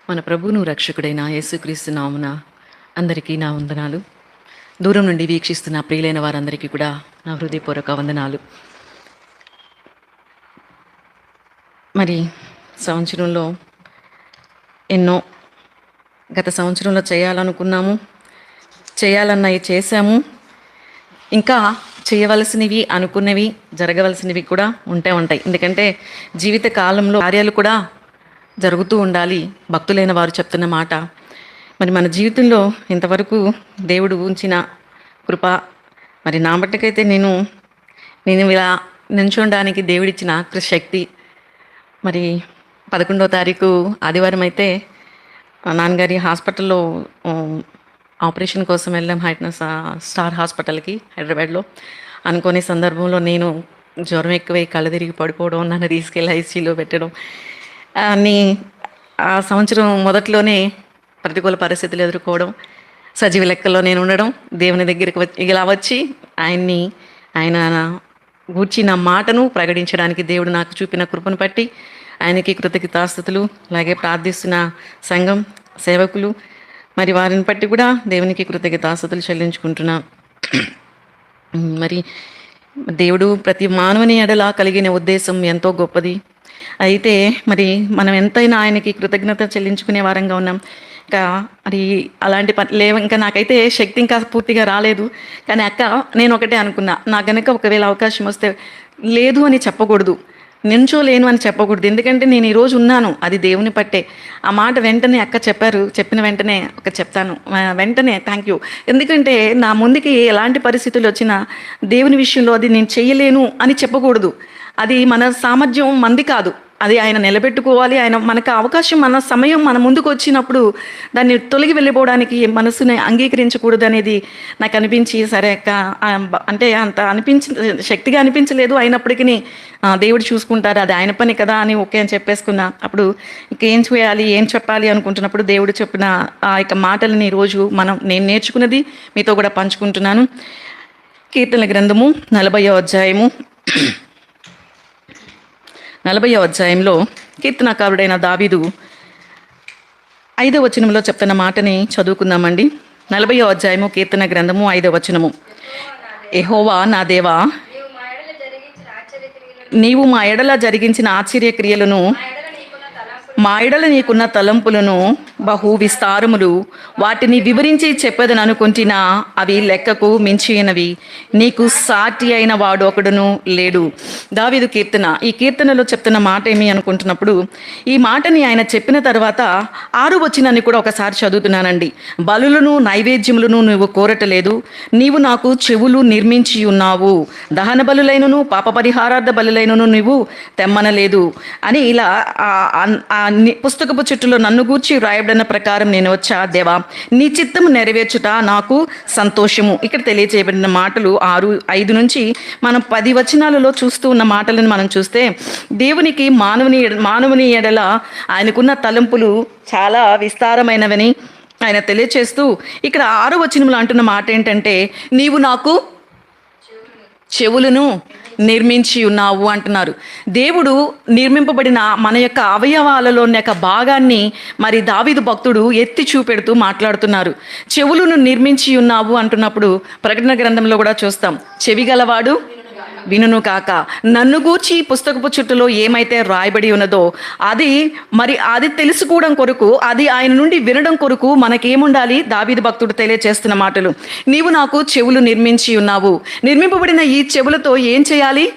మన ప్రభువును రక్షకుడైన యేసుక్రీస్తు నామున అందరికీ నా వందనాలు. దూరం నుండి వీక్షిస్తున్న ప్రియులైన వారందరికీ కూడా నా హృదయపూర్వక వందనాలు. మరి సంవత్సరంలో ఎన్నో గత సంవత్సరంలో చేయాలనుకున్నాము, చేయాలన్నవి చేశాము. ఇంకా చేయవలసినవి అనుకున్నవి జరగవలసినవి కూడా ఉంటాయి. ఎందుకంటే జీవిత కాలంలో కార్యాలు కూడా జరుగుతూ ఉండాలి. భక్తులైన వారు చెప్తున్న మాట. మరి మన జీవితంలో ఇంతవరకు దేవుడు ఉంచిన కృప, మరి నా మట్టుకైతే నేను ఇలా నిల్చోడానికి దేవుడిచ్చిన శక్తి. మరి 11వ తారీఖు ఆదివారం అయితే నాన్నగారి హాస్పిటల్లో ఆపరేషన్ కోసం వెళ్ళాం. స్టార్ హాస్పిటల్కి హైదరాబాద్లో. అనుకోని సందర్భంలో నేను జ్వరం ఎక్కువై కళ్ళు తిరిగి పడిపోవడం, నన్ను తీసుకెళ్ళి ఐసీయూలో పెట్టడం అన్నీ ఆ సంవత్సరం మొదట్లోనే ప్రతికూల పరిస్థితులు ఎదుర్కోవడం, సజీవ లెక్కల్లో నేను ఉండడం, దేవుని దగ్గరికి ఇలా వచ్చి ఆయన గూర్చి నా మాటను ప్రకటించడానికి దేవుడు నాకు చూపిన కృపను బట్టి ఆయనకి కృతజ్ఞతాస్తుతులు. అలాగే ప్రార్థిస్తున్న సంఘం సేవకులు, మరి వారిని బట్టి కూడా దేవునికి కృతజ్ఞతాస్తుతులు చెల్లించుకుంటున్నా. మరి దేవుడు ప్రతి మానవుని ఎడల కలిగిన ఉద్దేశం ఎంతో గొప్పది. అయితే మరి మనం ఎంతైనా ఆయనకి కృతజ్ఞత చెల్లించుకునే వారంగా ఉన్నాం. ఇంకా మరి అలాంటి లేవు. ఇంకా నాకైతే శక్తి ఇంకా పూర్తిగా రాలేదు. కానీ నేను ఒకటే అనుకున్నా, నా గనక ఒకవేళ అవకాశం వస్తే లేదు అని చెప్పకూడదు, నించోలేను అని చెప్పకూడదు. ఎందుకంటే నేను ఈరోజు ఉన్నాను, అది దేవుని పట్టే. ఆ మాట వెంటనే చెప్పారు. చెప్పిన వెంటనే చెప్తాను వెంటనే థ్యాంక్ యూ. ఎందుకంటే నా ముందుకి ఎలాంటి పరిస్థితులు వచ్చినా దేవుని విషయంలో అది నేను చెయ్యలేను అని చెప్పకూడదు. అది మన సామర్థ్యం మంది కాదు, అది ఆయన నిలబెట్టుకోవాలి. ఆయన మనకు అవకాశం, మన సమయం మన ముందుకు వచ్చినప్పుడు దాన్ని తొలగి వెళ్ళిపోవడానికి మనసుని అంగీకరించకూడదు అనేది నాకు అనిపించి, సరే అంటే అంత శక్తిగా అనిపించలేదు. అయినప్పటికీ దేవుడు చూసుకుంటారు, అది ఆయన పని కదా అని ఓకే అని చెప్పేసుకున్నా. అప్పుడు ఇంకేం చేయాలి, ఏం చెప్పాలి అనుకుంటున్నప్పుడు దేవుడు చెప్పిన ఆ యొక్క మాటలని ఈరోజు నేను నేర్చుకున్నది మీతో కూడా పంచుకుంటున్నాను. కీర్తనల గ్రంథము 40వ అధ్యాయము 40వ అధ్యాయంలో కీర్తనకారుడైన దావీదు 5వ వచనంలో చెప్తున్న మాటని చదువుకుందామండి. 40వ అధ్యాయము కీర్తన గ్రంథము 5వ వచనము. యెహోవా నా దేవా, నీవు మా ఎడల జరిగించిన ఆశ్చర్యక్రియలను, మా ఎడల నీకున్న తలంపులను బహు విస్తారములు, వాటిని వివరించి చెప్పేదని అనుకుంటున్నా, అవి లెక్కకు మించినవి. నీకు సాటి అయిన వాడు ఒకడును లేడు. దావీదు కీర్తన. ఈ కీర్తనలో చెప్తున్న మాట ఏమి అనుకుంటున్నప్పుడు, ఈ మాటని ఆయన చెప్పిన తర్వాత 6వ వచనాన్ని కూడా ఒకసారి చదువుతున్నానండి. బలులను నైవేద్యములను నువ్వు కోరటలేదు, నీవు నాకు చెవులు నిర్మించి ఉన్నావు, దహన బలులైనను పాప పరిహారార్థ బలులైనను నువ్వు తెమ్మనలేదు అని ఇలా పుస్తకపు చుట్టూలో నన్ను గూర్చి వ్రాయబడిన ప్రకారం నేను వచ్చా దేవా, నీ చిత్తము నెరవేర్చుట నాకు సంతోషము. ఇక్కడ తెలియజేయబడిన మాటలు 5 నుంచి మనం 10 వచనాలలో చూస్తూ ఉన్న మాటలను మనం చూస్తే, దేవునికి మానవుని ఎడల ఆయనకున్న తలంపులు చాలా విస్తారమైనవని ఆయన తెలియచేస్తూ, ఇక్కడ 6వ వచనంలో అంటున్న మాట ఏంటంటే, నీవు నాకు చెవులను నిర్మించి ఉన్నావు అంటున్నారు. దేవుడు నిర్మింపబడిన మన యొక్క అవయవాలలో ఉన్న యొక్క భాగాన్ని మరి దావీదు భక్తుడు ఎత్తి చూపెడుతూ మాట్లాడుతున్నారు. చెవులను నిర్మించి ఉన్నావు అంటున్నప్పుడు ప్రకటన గ్రంథంలో కూడా చూస్తాం, చెవి గలవాడు వినును కాక. నన్ను గూర్చి పుస్తకపు చుట్టూలో ఏమైతే రాయబడి ఉన్నదో అది తెలుసుకోవడం కొరకు, అది ఆయన నుండి వినడం కొరకు మనకేముండాలి? దావీదు భక్తుడు తెలియచేస్తున్న మాటలు, నీవు నాకు చెవులు నిర్మించి ఉన్నావు. నిర్మింపబడిన ఈ చెవులతో ఏం చేయాలి?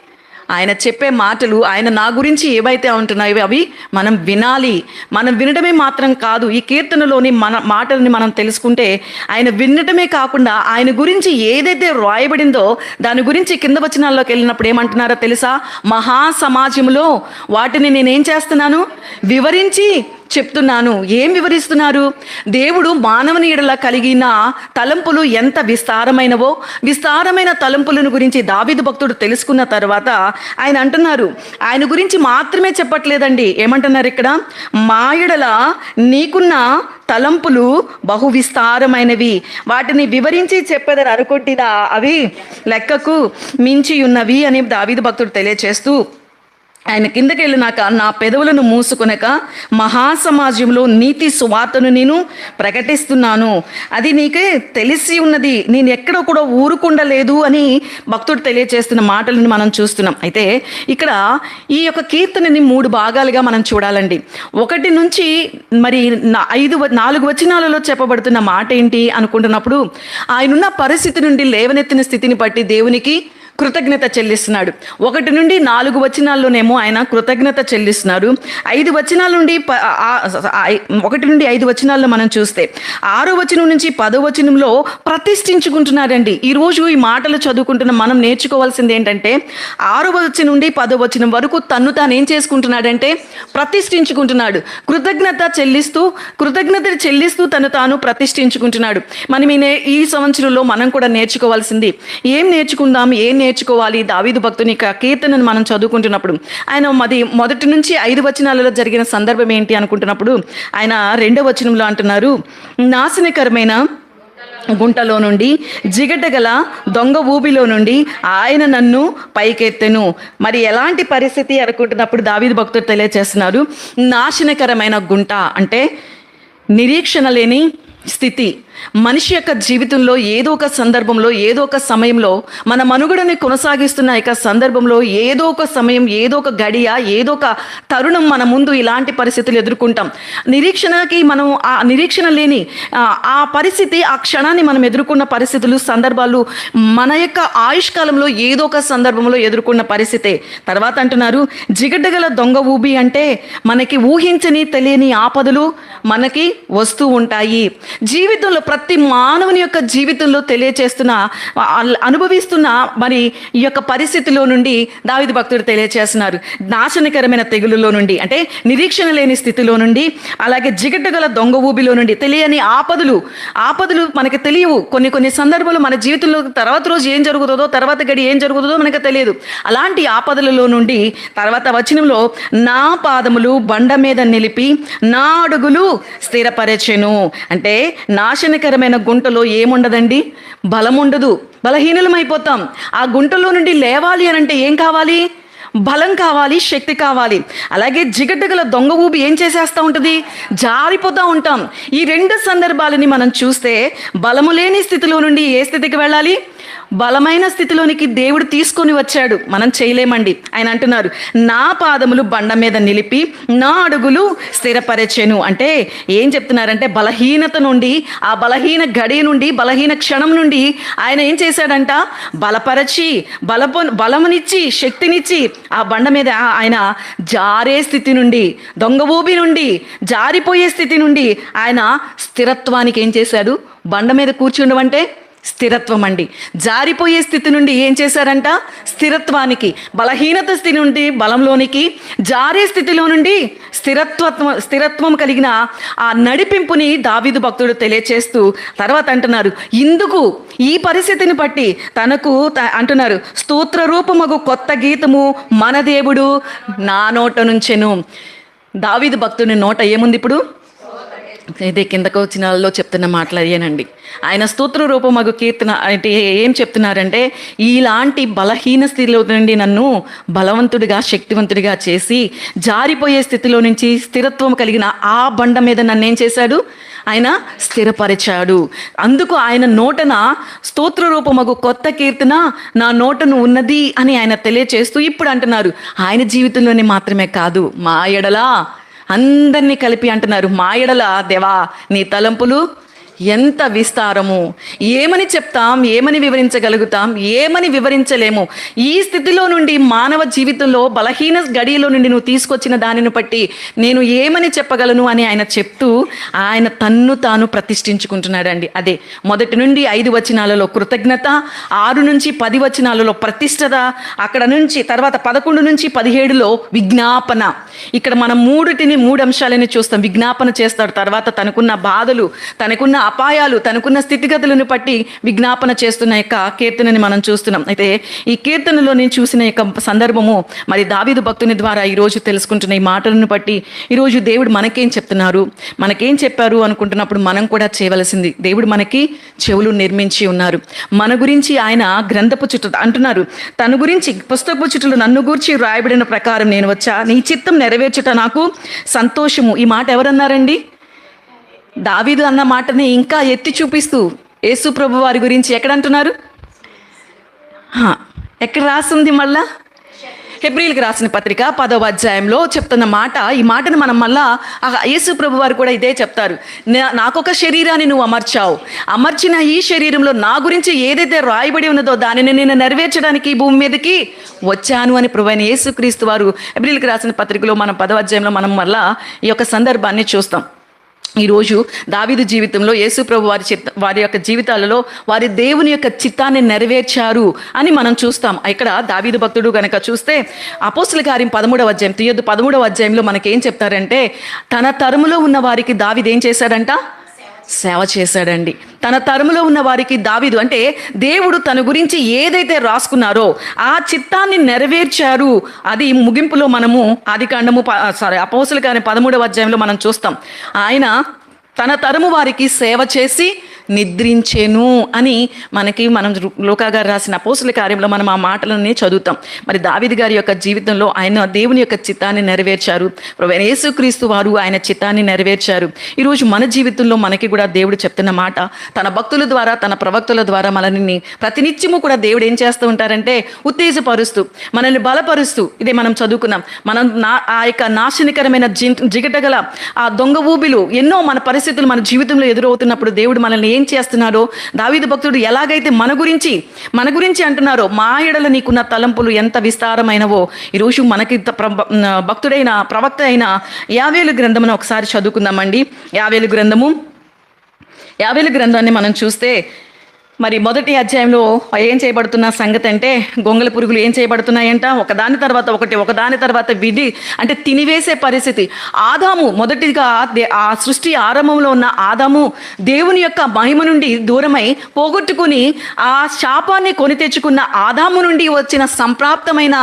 ఆయన చెప్పే మాటలు, ఆయన నా గురించి ఏవైతే ఉంటున్నాయో అవి మనం వినాలి. మనం వినడమే మాత్రం కాదు, ఈ కీర్తనలోని మాటలని మనం తెలుసుకుంటే ఆయన వినడమే కాకుండా ఆయన గురించి ఏదైతే రాయబడిందో దాని గురించి కింద వచనాల్లోకి వెళ్ళినప్పుడు ఏమంటున్నారో తెలుసా? మహా సమాజంలో వాటిని నేనేం చేస్తున్నాను? వివరించి చెప్తున్నాను. ఏం వివరిస్తున్నారు? దేవుడు మానవుని ఎడల కలిగిన తలంపులు ఎంత విస్తారమైనవో, విస్తారమైన తలంపులను గురించి దావీదు భక్తుడు తెలుసుకున్న తర్వాత ఆయన అంటున్నారు, ఆయన గురించి మాత్రమే చెప్పట్లేదండి. ఏమంటున్నారు ఇక్కడ? మా ఎడల నీకున్న తలంపులు బహు విస్తారమైనవి, వాటిని వివరించి చెప్పేదని అనుకుంటున్నా, అవి లెక్కకు మించి ఉన్నవి అని దావీదు భక్తుడు తెలియచేస్తూ ఆయన కిందకి వెళ్ళినాక నా పెదవులను మూసుకొనక మహాసమాజంలో నీతి సువార్తను నేను ప్రకటిస్తున్నాను. అది నీకే తెలిసి ఉన్నది, నేను ఎక్కడ కూడా ఊరుకుండలేదు అని భక్తుడు తెలియజేస్తున్న మాటలను మనం చూస్తున్నాం. అయితే ఇక్కడ ఈ యొక్క కీర్తనని 3 భాగాలుగా మనం చూడాలండి. 1 నుంచి మరి 4 వచనాలలో చెప్పబడుతున్న మాట ఏంటి అనుకుంటున్నప్పుడు, ఆయనున్న పరిస్థితి నుండి లేవనెత్తిన స్థితిని బట్టి దేవునికి కృతజ్ఞత చెల్లిస్తున్నాడు. 1 నుండి 4 వచనాల్లోనేమో ఆయన కృతజ్ఞత చెల్లిస్తున్నారు. 5 వచనాల నుండి 1 నుండి 5 వచనాల్లో మనం చూస్తే 6వ వచనం నుంచి 10వ వచనంలో ప్రతిష్ఠించుకుంటున్నారండి. ఈరోజు ఈ మాటలు చదువుకుంటున్న మనం నేర్చుకోవాల్సింది ఏంటంటే 6వ వచనం నుండి 10వ వచనం వరకు తను తాను ఏం చేసుకుంటున్నాడంటే ప్రతిష్ఠించుకుంటున్నాడు. కృతజ్ఞత చెల్లిస్తూ తను తాను ప్రతిష్ఠించుకుంటున్నాడు. మనం ఈ సంవత్సరంలో మనం కూడా నేర్చుకోవాల్సింది ఏం నేర్చుకోవాలి? దావీదు భక్తుని కీర్తనను మనం చదువుకుంటున్నప్పుడు ఆయన 1 నుంచి 5 వచనాలలో జరిగిన సందర్భం ఏంటి అనుకుంటున్నప్పుడు ఆయన 2వ వచనంలో అంటున్నారు, నాశనకరమైన గుంటలో నుండి జిగటగల దొంగ ఊబిలో నుండి ఆయన నన్ను పైకెత్తెను. మరి ఎలాంటి పరిస్థితి అనుకుంటున్నప్పుడు దావీదు భక్తుడు తెలియజేస్తున్నారు, నాశనకరమైన గుంట అంటే నిరీక్షణ లేని స్థితి. మనిషి యొక్క జీవితంలో ఏదో ఒక సందర్భంలో, ఏదో ఒక సమయంలో మన మనుగడని కొనసాగిస్తున్న యొక్క సందర్భంలో ఏదో ఒక సమయం, ఏదో ఒక గడియ, ఏదో ఒక తరుణం మన ముందు ఇలాంటి పరిస్థితులు ఎదుర్కొంటాం. మనం ఆ నిరీక్షణ లేని ఆ పరిస్థితి, ఆ క్షణాన్ని మనం ఎదుర్కొన్న పరిస్థితులు, సందర్భాలు మన యొక్క ఆయుష్కాలంలో ఏదో ఒక సందర్భంలో ఎదుర్కొన్న పరిస్థితే. తర్వాత అంటున్నారు, జిగడ్డగల దొంగ ఊబి అంటే మనకి ఊహించని తెలియని ఆపదలు మనకి వస్తూ ఉంటాయి. జీవితంలో ప్రతి మానవుని యొక్క జీవితంలో తెలియచేస్తున్న, అనుభవిస్తున్న మరి ఈ యొక్క పరిస్థితిలో నుండి దావీదు భక్తుడు తెలియచేస్తున్నారు. నాశనకరమైన తెగులులో నుండి అంటే నిరీక్షణ లేని స్థితిలో నుండి, అలాగే జిగటగల దొంగ ఊబిలో నుండి, తెలియని ఆపదలు మనకి తెలియవు. కొన్ని సందర్భాలు మన జీవితంలో తర్వాత రోజు ఏం జరుగుతుందో, తర్వాత గడి ఏం జరుగుతుందో మనకు తెలియదు. అలాంటి ఆపదలలో నుండి తర్వాత వచనంలో నా పాదములు బండ మీద నిలిపి నా అడుగులు స్థిరపరచెను అంటే నాశనకరమైన గుంటలో ఏముండదండి? బలం ఉండదు, బలహీనులమైపోతాం. ఆ గుంటలో నుండి లేవాలి అని అంటే ఏం కావాలి? బలం కావాలి, శక్తి కావాలి. అలాగే జిగడ్డగల దొంగ ఊబి ఏం చేసేస్తూ ఉంటుంది? జారిపోతూ ఉంటాం. ఈ 2 సందర్భాలని మనం చూస్తే బలము లేని స్థితిలో నుండి ఏ స్థితికి వెళ్ళాలి? బలమైన స్థితిలోనికి దేవుడు తీసుకొని వచ్చాడు. మనం చేయలేమండి. ఆయన అంటున్నారు, నా పాదములు బండ మీద నిలిపి నా అడుగులు స్థిరపరచెను అంటే ఏం చెప్తున్నారంటే బలహీనత నుండి, ఆ బలహీన గడి నుండి, బలహీన క్షణం నుండి ఆయన ఏం చేశాడంట? బలపరచి బలమునిచ్చి శక్తినిచ్చి ఆ బండ మీద ఆయన జారే స్థితి నుండి, దొంగ ఊబి నుండి, జారిపోయే స్థితి నుండి ఆయన స్థిరత్వానికి ఏం చేశాడు? బండ మీద కూర్చుండవంటే స్థిరత్వం అండి. జారిపోయే స్థితి నుండి ఏం చేశారంట? స్థిరత్వానికి, బలహీనత స్థితి నుండి బలంలోనికి, జారే స్థితిలో నుండి స్థిరత్వం కలిగిన ఆ నడిపింపుని దావీదు భక్తుడు తెలియచేస్తూ తర్వాత అంటున్నారు, ఇందుకు ఈ పరిస్థితిని బట్టి తనకు అంటున్నారు, స్తోత్ర రూపమగు కొత్త గీతము మన దేవుడు నా నోట నుంచెను. దావీదు భక్తుని నోట ఏముంది ఇప్పుడు? ఇదే కిందకు వచ్చినాల్లో చెప్తున్న మాటలు అయ్యానండి. ఆయన స్తోత్ర రూపమగు కీర్తన అంటే ఏం చెప్తున్నారంటే, ఇలాంటి బలహీన స్థితిలో నుండి నన్ను బలవంతుడిగా, శక్తివంతుడిగా చేసి జారిపోయే స్థితిలో నుంచి స్థిరత్వం కలిగిన ఆ బండ మీద నన్ను ఏం చేశాడు? ఆయన స్థిరపరిచాడు. అందుకు ఆయన నోటన స్తోత్ర రూపమగు కొత్త కీర్తన నా నోటను ఉన్నది అని ఆయన తెలియచేస్తూ ఇప్పుడు అంటున్నారు, ఆయన జీవితంలోనే మాత్రమే కాదు, మా ఎడలా అందరినీ కలిపి అంటున్నారు, మా ఎడల దేవా నీ తలంపులు ఎంత విస్తారము, ఏమని చెప్తాం, ఏమని వివరించగలుగుతాం, ఏమని వివరించలేము. ఈ స్థితిలో నుండి మానవ జీవితంలో బలహీన గడియలో నుండి నువ్వు తీసుకొచ్చిన దానిని బట్టి నేను ఏమని చెప్పగలను అని ఆయన చెప్తూ ఆయన తన్ను తాను ప్రతిష్ఠించుకుంటున్నాడండి. అదే 1 నుండి 5 వచనాలలో కృతజ్ఞత, 6 నుంచి 10 వచనాలలో ప్రతిష్టత, అక్కడ నుంచి తర్వాత 11 నుంచి 17లో విజ్ఞాపన. ఇక్కడ మనం 3 అంశాలని చూస్తాం. విజ్ఞాపన చేస్తాడు, తర్వాత తనకున్న బాధలు, తనకున్న అపాయాలు, తనకున్న స్థితిగతులను బట్టి విజ్ఞాపన చేస్తున్న యొక్క కీర్తనని మనం చూస్తున్నాం. అయితే ఈ కీర్తనలో నేను చూసిన యొక్క సందర్భము మరి దావీదు భక్తుని ద్వారా ఈరోజు తెలుసుకుంటున్న ఈ మాటలను బట్టి ఈరోజు దేవుడు మనకేం చెప్తున్నారు, మనకేం చెప్పారు అనుకుంటున్నప్పుడు మనం కూడా చేయవలసింది, దేవుడు మనకి చెవులు నిర్మించి ఉన్నారు. మన గురించి ఆయన గ్రంథపు చుట్ట అంటున్నారు, తన గురించి పుస్తకపు చుట్టలు నన్ను గూర్చి రాయబడిన ప్రకారం నేను వచ్చా, నీ చిత్తం నెరవేర్చుట నాకు సంతోషము. ఈ మాట ఎవరన్నారండి? దావీదు అన్న మాటని ఇంకా ఎత్తి చూపిస్తూ యేసు ప్రభు వారి గురించి ఎక్కడ అంటున్నారు? ఎక్కడ రాసింది? మళ్ళా హెబ్రీయులకు రాసిన పత్రిక 10వ అధ్యాయంలో చెప్తున్న మాట. ఈ మాటను మనం మళ్ళా యేసు ప్రభు వారు కూడా ఇదే చెప్తారు. నాకొక శరీరాన్ని నువ్వు అమర్చావు, అమర్చిన ఈ శరీరంలో నా గురించి ఏదైతే రాయబడి ఉన్నదో దానిని నేను నెరవేర్చడానికి ఈ భూమి మీదకి వచ్చాను అని ప్రభువైన యేసుక్రీస్తు వారు హెబ్రీయులకు రాసిన పత్రికలో మనం 10వ అధ్యాయంలో మనం మళ్ళా ఈ యొక్క సందర్భాన్ని చూస్తాం. ఈరోజు దావీదు జీవితంలో యేసు ప్రభు వారి యొక్క జీవితాలలో వారి దేవుని యొక్క చిత్తాన్ని నెరవేర్చారు అని మనం చూస్తాం. ఇక్కడ దావీదు భక్తుడు కనుక చూస్తే అపోస్తుల కార్యం 13వ అధ్యాయం 13వ అధ్యాయంలో మనకేం చెప్తారంటే, తన తరములో ఉన్న వారికి దావీదు ఏం చేశాడంట? సేవ చేశాడండి. తన తరములో ఉన్న వారికి దావీదు అంటే దేవుడు తన గురించి ఏదైతే రాసుకున్నారో ఆ చిత్తాన్ని నెరవేర్చారు. అది ముగింపులో మనము అపోస్తుల కార్యం 13వ అధ్యాయంలో మనం చూస్తాం. ఆయన తన తరము వారికి సేవ చేసి నిద్రించెను అని మనం లూకా గారు రాసిన అపోస్తుల కార్యంలో మనం ఆ మాటలన్నీ చదువుతాం. మరి దావీదు గారి యొక్క జీవితంలో ఆయన దేవుని యొక్క చిత్తాన్ని నెరవేర్చారు. ప్రభువైన యేసుక్రీస్తు వారు ఆయన చిత్తాన్ని నెరవేర్చారు. ఈరోజు మన జీవితంలో మనకి కూడా దేవుడు చెప్తున్న మాట, తన భక్తుల ద్వారా తన ప్రవక్తల ద్వారా మనల్ని ప్రతినిత్యము కూడా దేవుడు ఏం చేస్తూ ఉంటారంటే ఉత్తేజపరుస్తూ మనల్ని బలపరుస్తూ, ఇదే మనం చదువుకున్నాం, మనం ఆ యొక్క నాశనకరమైన జిగటగల ఆ దొంగ ఊబిలు ఎన్నో మన పరిస్థితులు మన జీవితంలో ఎదురవుతున్నప్పుడు దేవుడు మనల్ని ఏం చేస్తున్నారో, దావీదు భక్తుడు ఎలాగైతే మన గురించి అంటున్నారో, మా ఎడల నీకున్న తలంపులు ఎంత విస్తారమైనవో, ఈరోజు మనకి భక్తుడైన ప్రవక్త అయిన యావేలు గ్రంథమును ఒకసారి చదువుకుందామండి. యావేలు గ్రంథాన్ని మనం చూస్తే మరి మొదటి అధ్యాయంలో ఏం చేయబడుతున్న సంగతి అంటే, గొంగళ పురుగులు ఏం చేయబడుతున్నాయంట, ఒకదాని తర్వాత విధి అంటే తినివేసే పరిస్థితి. ఆదాము మొదటిగా ఆ సృష్టి ఆరంభంలో ఉన్న ఆదాము దేవుని యొక్క మహిమ నుండి దూరమై పోగొట్టుకుని ఆ శాపాన్ని కొని తెచ్చుకున్న ఆదాము నుండి వచ్చిన సంప్రాప్తమైన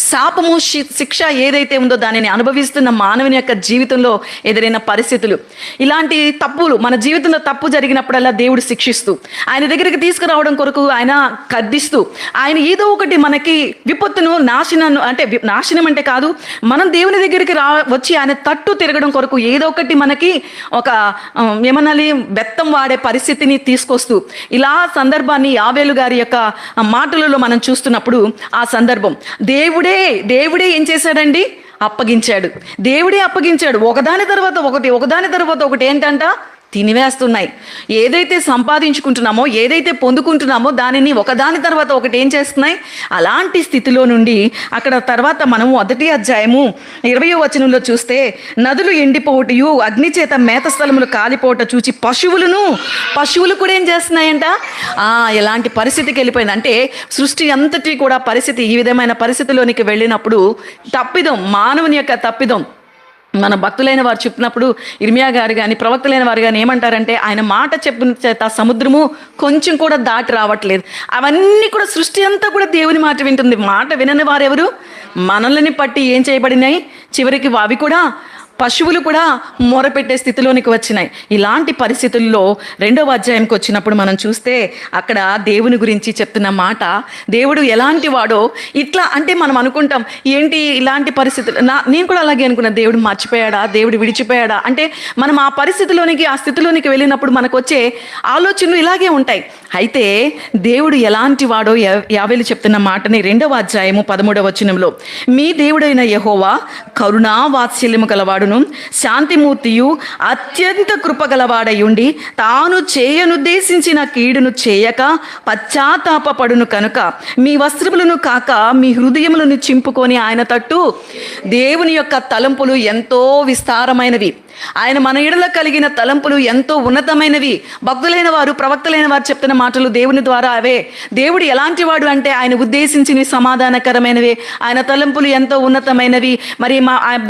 శాపము శిక్ష ఏదైతే ఉందో దానిని అనుభవిస్తున్న మానవుని యొక్క జీవితంలో ఎదురైన పరిస్థితులు, ఇలాంటి తప్పులు మన జీవితంలో తప్పు జరిగినప్పుడల్లా దేవుడు శిక్షిస్తూ ఆయన దగ్గరికి తీసుకురావడం కొరకు ఆయన కద్దిస్తూ ఆయన ఏదో ఒకటి మనకి విపత్తును నాశనం అంటే కాదు, మనం దేవుని దగ్గరికి వచ్చి ఆయన తట్టు తిరగడం కొరకు ఏదో ఒకటి మనకి ఒక ఏమనాలి బెత్తం వాడే పరిస్థితిని తీసుకొస్తూ ఇలా సందర్భాన్ని యావేలు గారి యొక్క మాటలలో మనం చూస్తున్నప్పుడు ఆ సందర్భం దేవుడే ఏం చేశాడండి? అప్పగించాడు. దేవుడే అప్పగించాడు. ఒకదాని తర్వాత ఒకటి ఏంటంట? తినివేస్తున్నాయి. ఏదైతే సంపాదించుకుంటున్నామో, ఏదైతే పొందుకుంటున్నామో దానిని ఒకదాని తర్వాత ఒకటి ఏం చేస్తున్నాయి? అలాంటి స్థితిలో నుండి అక్కడ తర్వాత మనము 1వ అధ్యాయము 20వ వచనంలో చూస్తే, నదులు ఎండిపోవటయు అగ్ని చేత మేత స్థలములు కాలిపోవట చూచి పశువులు కూడా ఏం చేస్తున్నాయంట? ఎలాంటి పరిస్థితికి వెళ్ళిపోయింది అంటే, సృష్టి అంతటి కూడా పరిస్థితి ఈ విధమైన పరిస్థితిలోనికి వెళ్ళినప్పుడు మానవుని యొక్క తప్పిదం మన భక్తులైన వారు చెప్పినప్పుడు, ఇర్మియా గారు కానీ ప్రవక్తలైన వారు కానీ ఏమంటారంటే, ఆయన మాట చెప్పిన చేత సముద్రము కొంచెం కూడా దాటి రావట్లేదు. అవన్నీ కూడా సృష్టి అంతా కూడా దేవుని మాట వింటుంది. మాట వినని వారెవరు? మనల్ని పట్టి ఏం చేయబడినాయి? చివరికి అవి కూడా పశువులు కూడా మొరపెట్టే స్థితిలోనికి వచ్చినాయి. ఇలాంటి పరిస్థితుల్లో 2వ అధ్యాయంకి వచ్చినప్పుడు మనం చూస్తే అక్కడ దేవుని గురించి చెప్తున్న మాట, దేవుడు ఎలాంటి వాడో ఇట్లా అంటే మనం అనుకుంటాం ఏంటి ఇలాంటి పరిస్థితులు. నేను కూడా అలాగే అనుకున్నా, దేవుడు మర్చిపోయాడా, దేవుడు విడిచిపోయాడా అంటే మనం ఆ పరిస్థితిలోనికి ఆ స్థితిలోనికి వెళ్ళినప్పుడు మనకు వచ్చే ఆలోచనలు ఇలాగే ఉంటాయి. అయితే దేవుడు ఎలాంటి వాడో యావేలు చెప్తున్న మాటని 2వ అధ్యాయము 13వ వచనంలో, మీ దేవుడైన యెహోవా కరుణా వాత్సల్యము గలవాడును శాంతిమూర్తియు అత్యంత కృపగలవాడయుండి తాను చేయనుద్దేశించిన కీడును చేయక పశ్చాత్తాపపడును కనుక మీ వస్త్రములను కాక మీ హృదయములను చింపుకొని ఆయన తట్టు. దేవుని యొక్క తలంపులు ఎంతో విస్తారమైనవి. ఆయన మన ఎడల కలిగిన తలంపులు ఎంతో ఉన్నతమైనవి. భక్తులైన వారు, ప్రవక్తలైన వారు చెప్తున్న మాటలు దేవుని ద్వారా అవే. దేవుడు ఎలాంటి వాడు అంటే ఆయన ఉద్దేశించిన సమాధానకరమైనవి, ఆయన తలంపులు ఎంతో ఉన్నతమైనవి. మరి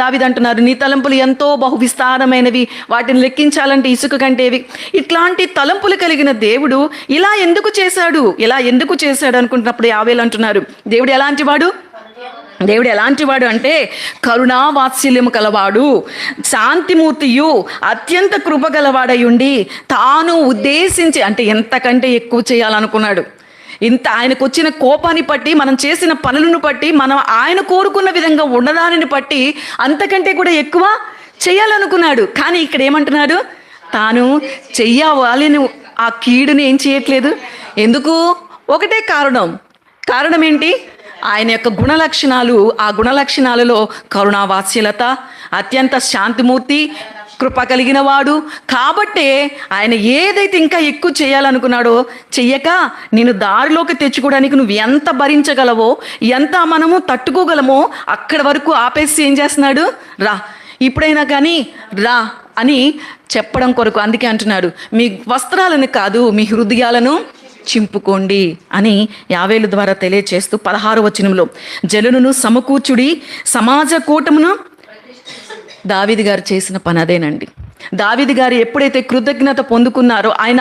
దావీదు అంటున్నారు, నీ తలంపులు ఎంతో బహు విస్తారమైనవి, వాటిని లెక్కించాలంటే ఇసుక కంటేవి. ఇట్లాంటి తలంపులు కలిగిన దేవుడు ఇలా ఎందుకు చేశాడు అనుకుంటున్నప్పుడు యావేలు అంటున్నారు, దేవుడు ఎలాంటి వాడు అంటే కరుణా వాత్సల్యము కలవాడు, శాంతిమూర్తియు, అత్యంత కృప గలవాడయుండి తాను ఉద్దేశించి, అంటే ఎంతకంటే ఎక్కువ చేయాలనుకున్నాడు. ఆయనకు వచ్చిన కోపాన్ని బట్టి, మనం చేసిన పనులను బట్టి, మనం ఆయన కోరుకున్న విధంగా ఉండడాన్ని బట్టి అంతకంటే కూడా ఎక్కువ చేయాలనుకున్నాడు. కానీ ఇక్కడ ఏమంటున్నాడు, తాను చెయ్యాలని ఆ కీడుని ఏం చేయట్లేదు. ఎందుకు? ఒకటే కారణం ఏంటి? ఆయన యొక్క గుణలక్షణాలు. ఆ గుణలక్షణాలలో కరుణావాత్సల్యత, అత్యంత శాంతిమూర్తి, కృప కలిగిన వాడు. కాబట్టే ఆయన ఏదైతే ఇంకా ఎక్కువ చేయాలనుకున్నాడో చెయ్యక నేను దారిలోకి తెచ్చుకోవడానికి నువ్వు ఎంత భరించగలవో, ఎంత మనము తట్టుకోగలమో అక్కడి వరకు ఆపేసి ఏం చేస్తున్నాడు, రా ఇప్పుడైనా కానీ రా అని చెప్పడం కొరకు. అందుకే అంటున్నాడు, మీ వస్త్రాలను కాదు మీ హృదయాలను చింపుకోండి అని యావేలు ద్వారా తెలియచేస్తూ 16వ వచనంలో జనులను సమకూర్చుడి, సమాజ కూటమును. దావీదు గారు చేసిన పని అదేనండి. దావీదు గారు ఎప్పుడైతే కృతజ్ఞత పొందుకున్నారో, ఆయన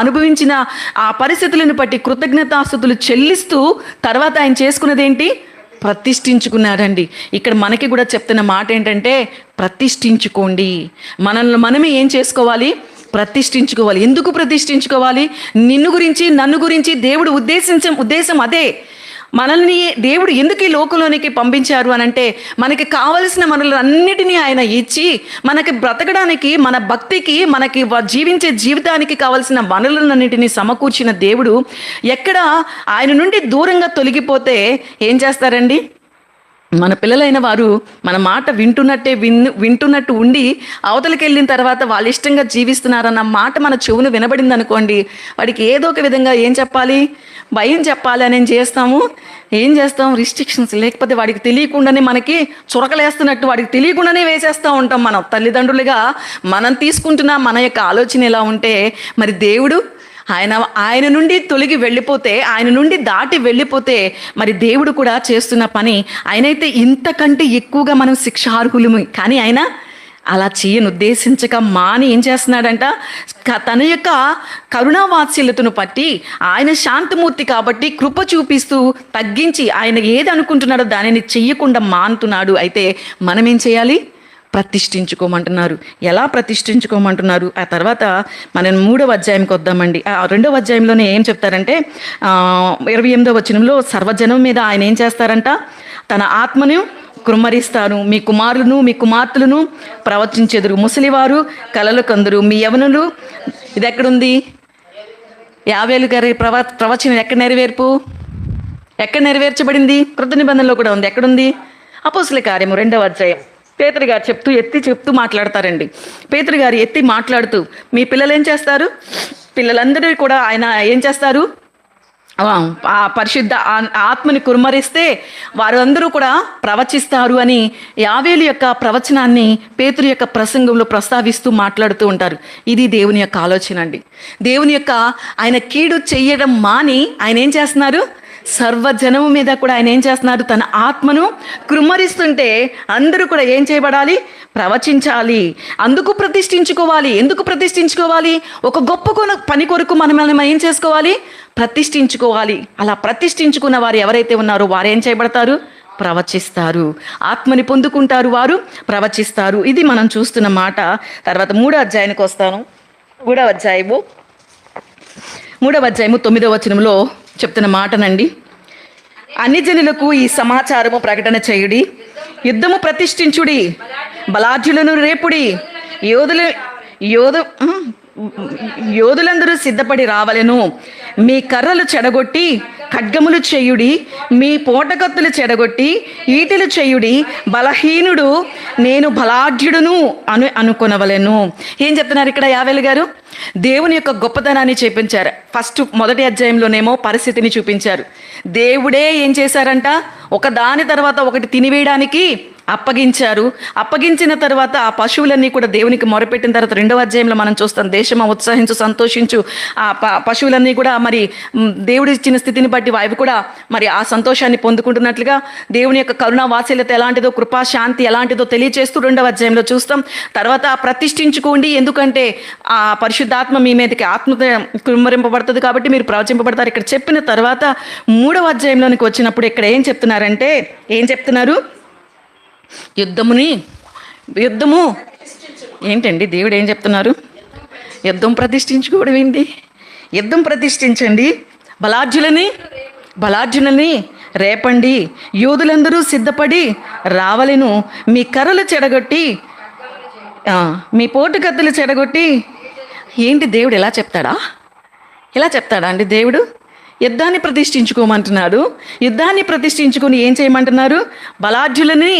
అనుభవించిన ఆ పరిస్థితులను బట్టి కృతజ్ఞతాస్తుతులు చెల్లిస్తూ తర్వాత ఆయన చేసుకున్నది ఏంటి? ప్రతిష్ఠించుకున్నారండి. ఇక్కడ మనకి కూడా చెప్తున్న మాట ఏంటంటే ప్రతిష్ఠించుకోండి. మనమే ఏం చేసుకోవాలి? ప్రతిష్ఠించుకోవాలి. ఎందుకు ప్రతిష్ఠించుకోవాలి? నన్ను గురించి దేవుడు ఉద్దేశం అదే. మనల్ని దేవుడు ఎందుకు ఈ లోకంలోనికి పంపించారు అని అంటే, మనకి కావలసిన మనలన్నిటినీ ఆయన ఇచ్చి, మనకి బ్రతకడానికి, మన భక్తికి, మనకి జీవించే జీవితానికి కావలసిన వనరులన్నిటినీ సమకూర్చిన దేవుడు ఎక్కడ ఆయన నుండి దూరంగా తొలగిపోతే ఏం చేస్తారండి? మన పిల్లలైన వారు మన మాట వింటున్నట్టు ఉండి అవతలికి వెళ్ళిన తర్వాత వాళ్ళ ఇష్టంగా జీవిస్తున్నారన్న మాట మన చెవును వినబడింది అనుకోండి, వాడికి ఏదో ఒక విధంగా ఏం చెప్పాలి? భయం చెప్పాలి అని ఏం చేస్తాం? రిస్ట్రిక్షన్స్, లేకపోతే వాడికి తెలియకుండానే మనకి చురకలేస్తున్నట్టు వాడికి తెలియకుండానే వేసేస్తూ ఉంటాం. మనం తల్లిదండ్రులుగా మనం తీసుకుంటున్న మన యొక్క ఆలోచన ఎలా ఉంటే, మరి దేవుడు ఆయన నుండి తొలగి వెళ్ళిపోతే, ఆయన నుండి దాటి వెళ్ళిపోతే, మరి దేవుడు కూడా చేస్తున్న పని, ఆయనైతే ఇంతకంటే ఎక్కువగా మనం శిక్షార్హులము. కానీ ఆయన అలా ఉద్దేశించక మాని ఏం చేస్తున్నాడంట? తన యొక్క కరుణావాత్సల్యతను పట్టి, ఆయన శాంతమూర్తి కాబట్టి కృప చూపిస్తూ తగ్గించి, ఆయన ఏది అనుకుంటున్నాడో దానిని చెయ్యకుండా మానుతున్నాడు. అయితే మనం ఏం చేయాలి? ప్రతిష్ఠించుకోమంటున్నారు. ఎలా ప్రతిష్ఠించుకోమంటున్నారు? ఆ తర్వాత మనం 3వ అధ్యాయంకి వద్దామండి. ఆ 2వ అధ్యాయంలోనే ఏం చెప్తారంటే 28వ వచనంలో సర్వజనం మీద ఆయన ఏం చేస్తారంట? తన ఆత్మను కృమ్మరిస్తారు. మీ కుమారులను మీ కుమార్తెలను ప్రవచించెదరు, ముసలివారు కలలు కందురు, మీ యవనులు. ఇది ఎక్కడుంది? యావేలు గారి ప్రవచనం ఎక్కడ నెరవేర్చబడింది? కృత నిబంధనలో కూడా ఉంది. ఎక్కడుంది? అపోస్తుల కార్యము 2వ అధ్యాయం. పేతురు గారు చెప్తూ మాట్లాడతారండి. పేతురు గారు మాట్లాడుతూ, మీ పిల్లలు ఏం చేస్తారు? పిల్లలందరూ కూడా ఆయన ఏం చేస్తారు? ఆ పరిశుద్ధ ఆత్మని కుమ్మరిస్తే వారందరూ కూడా ప్రవచిస్తారు అని యావేలు యొక్క ప్రవచనాన్ని పేతురు యొక్క ప్రసంగంలో ప్రస్తావిస్తూ మాట్లాడుతూ ఉంటారు. ఇది దేవుని యొక్క ఆలోచన అండి. దేవుని యొక్క ఆయన కీడు చెయ్యడం మాని ఆయన ఏం చేస్తున్నారు? సర్వజనము మీద కూడా ఆయన ఏం చేస్తున్నారు? తన ఆత్మను కృమ్మరిస్తుంటే అందరూ కూడా ఏం చేయబడాలి? ప్రవచించాలి. అందుకు ప్రతిష్ఠించుకోవాలి. ఎందుకు ప్రతిష్ఠించుకోవాలి? ఒక గొప్ప పని కొరకు మనం ఏం చేసుకోవాలి? ప్రతిష్ఠించుకోవాలి. అలా ప్రతిష్ఠించుకున్న వారు ఎవరైతే ఉన్నారో వారు ఏం చేయబడతారు? ప్రవచిస్తారు. ఆత్మని పొందుకుంటారు, వారు ప్రవచిస్తారు. ఇది మనం చూస్తున్న మాట. తర్వాత 3వ అధ్యాయానికి వస్తాను. 3వ అధ్యాయము 9వ వచనంలో చెప్తున్న మాటనండి. అన్ని జనులకు ఈ సమాచారము ప్రకటన చేయుడి, యుద్ధము ప్రతిష్ఠించుడి, బలాఢ్యులను రేపుడి, యోధులందరూ సిద్ధపడి రావలెను, మీ కర్రలు చెడగొట్టి ఖడ్గములు చేయుడి, మీ పోటకత్తులు చెడగొట్టి ఈటెలు చేయుడి, బలహీనుడు నేను బలాఢ్యుడును అనుకొనవలెను. ఏం చెప్తున్నారు ఇక్కడ యావేలు గారు? దేవుని యొక్క గొప్పతనాన్ని చూపించారు. మొదటి అధ్యాయంలోనేమో పరిస్థితిని చూపించారు. దేవుడే ఏం చేశారంట, ఒక దాని తర్వాత ఒకటి తినివేయడానికి అప్పగించారు. అప్పగించిన తర్వాత ఆ పశువులన్నీ కూడా దేవునికి మొరపెట్టిన తర్వాత 2వ అధ్యాయంలో మనం చూస్తాం, దేశమా ఉత్సహించు సంతోషించు. ఆ పశువులన్నీ కూడా మరి దేవుడు ఇచ్చిన స్థితిని బట్టి అవి కూడా మరి ఆ సంతోషాన్ని పొందుకుంటున్నట్లుగా దేవుని యొక్క కరుణా వాత్సల్యత ఎలాంటిదో, కృపా శాంతి ఎలాంటిదో తెలియచేస్తూ 2వ అధ్యాయంలో చూస్తాం. తర్వాత ప్రతిష్ఠించుకోండి, ఎందుకంటే ఆ పరిశుద్ధాత్మ మీ మీదకి ఆత్మ కుమ్మరింపబడుతుంది కాబట్టి మీరు ప్రవచింపబడతారు. ఇక్కడ చెప్పిన తర్వాత 3వ అధ్యాయంలోనికి వచ్చినప్పుడు ఇక్కడ ఏం చెప్తున్నారు? యుద్ధము ఏంటండి? దేవుడు ఏం చెప్తున్నారు? యుద్ధం ప్రతిష్ఠించుకోవడం ఏంటి? యుద్ధం ప్రతిష్ఠించండి, బలార్జులని రేపండి, యోధులందరూ సిద్ధపడి రావలెను, మీ కర్రలు చెడగొట్టి మీ పోటుకత్తులు చెడగొట్టి. ఏంటి దేవుడు ఇలా చెప్తాడా అండి? దేవుడు యుద్ధాన్ని ప్రతిష్ఠించుకోమంటున్నాడు. యుద్ధాన్ని ప్రతిష్ఠించుకుని ఏం చేయమంటున్నారు? బలాఢ్యులని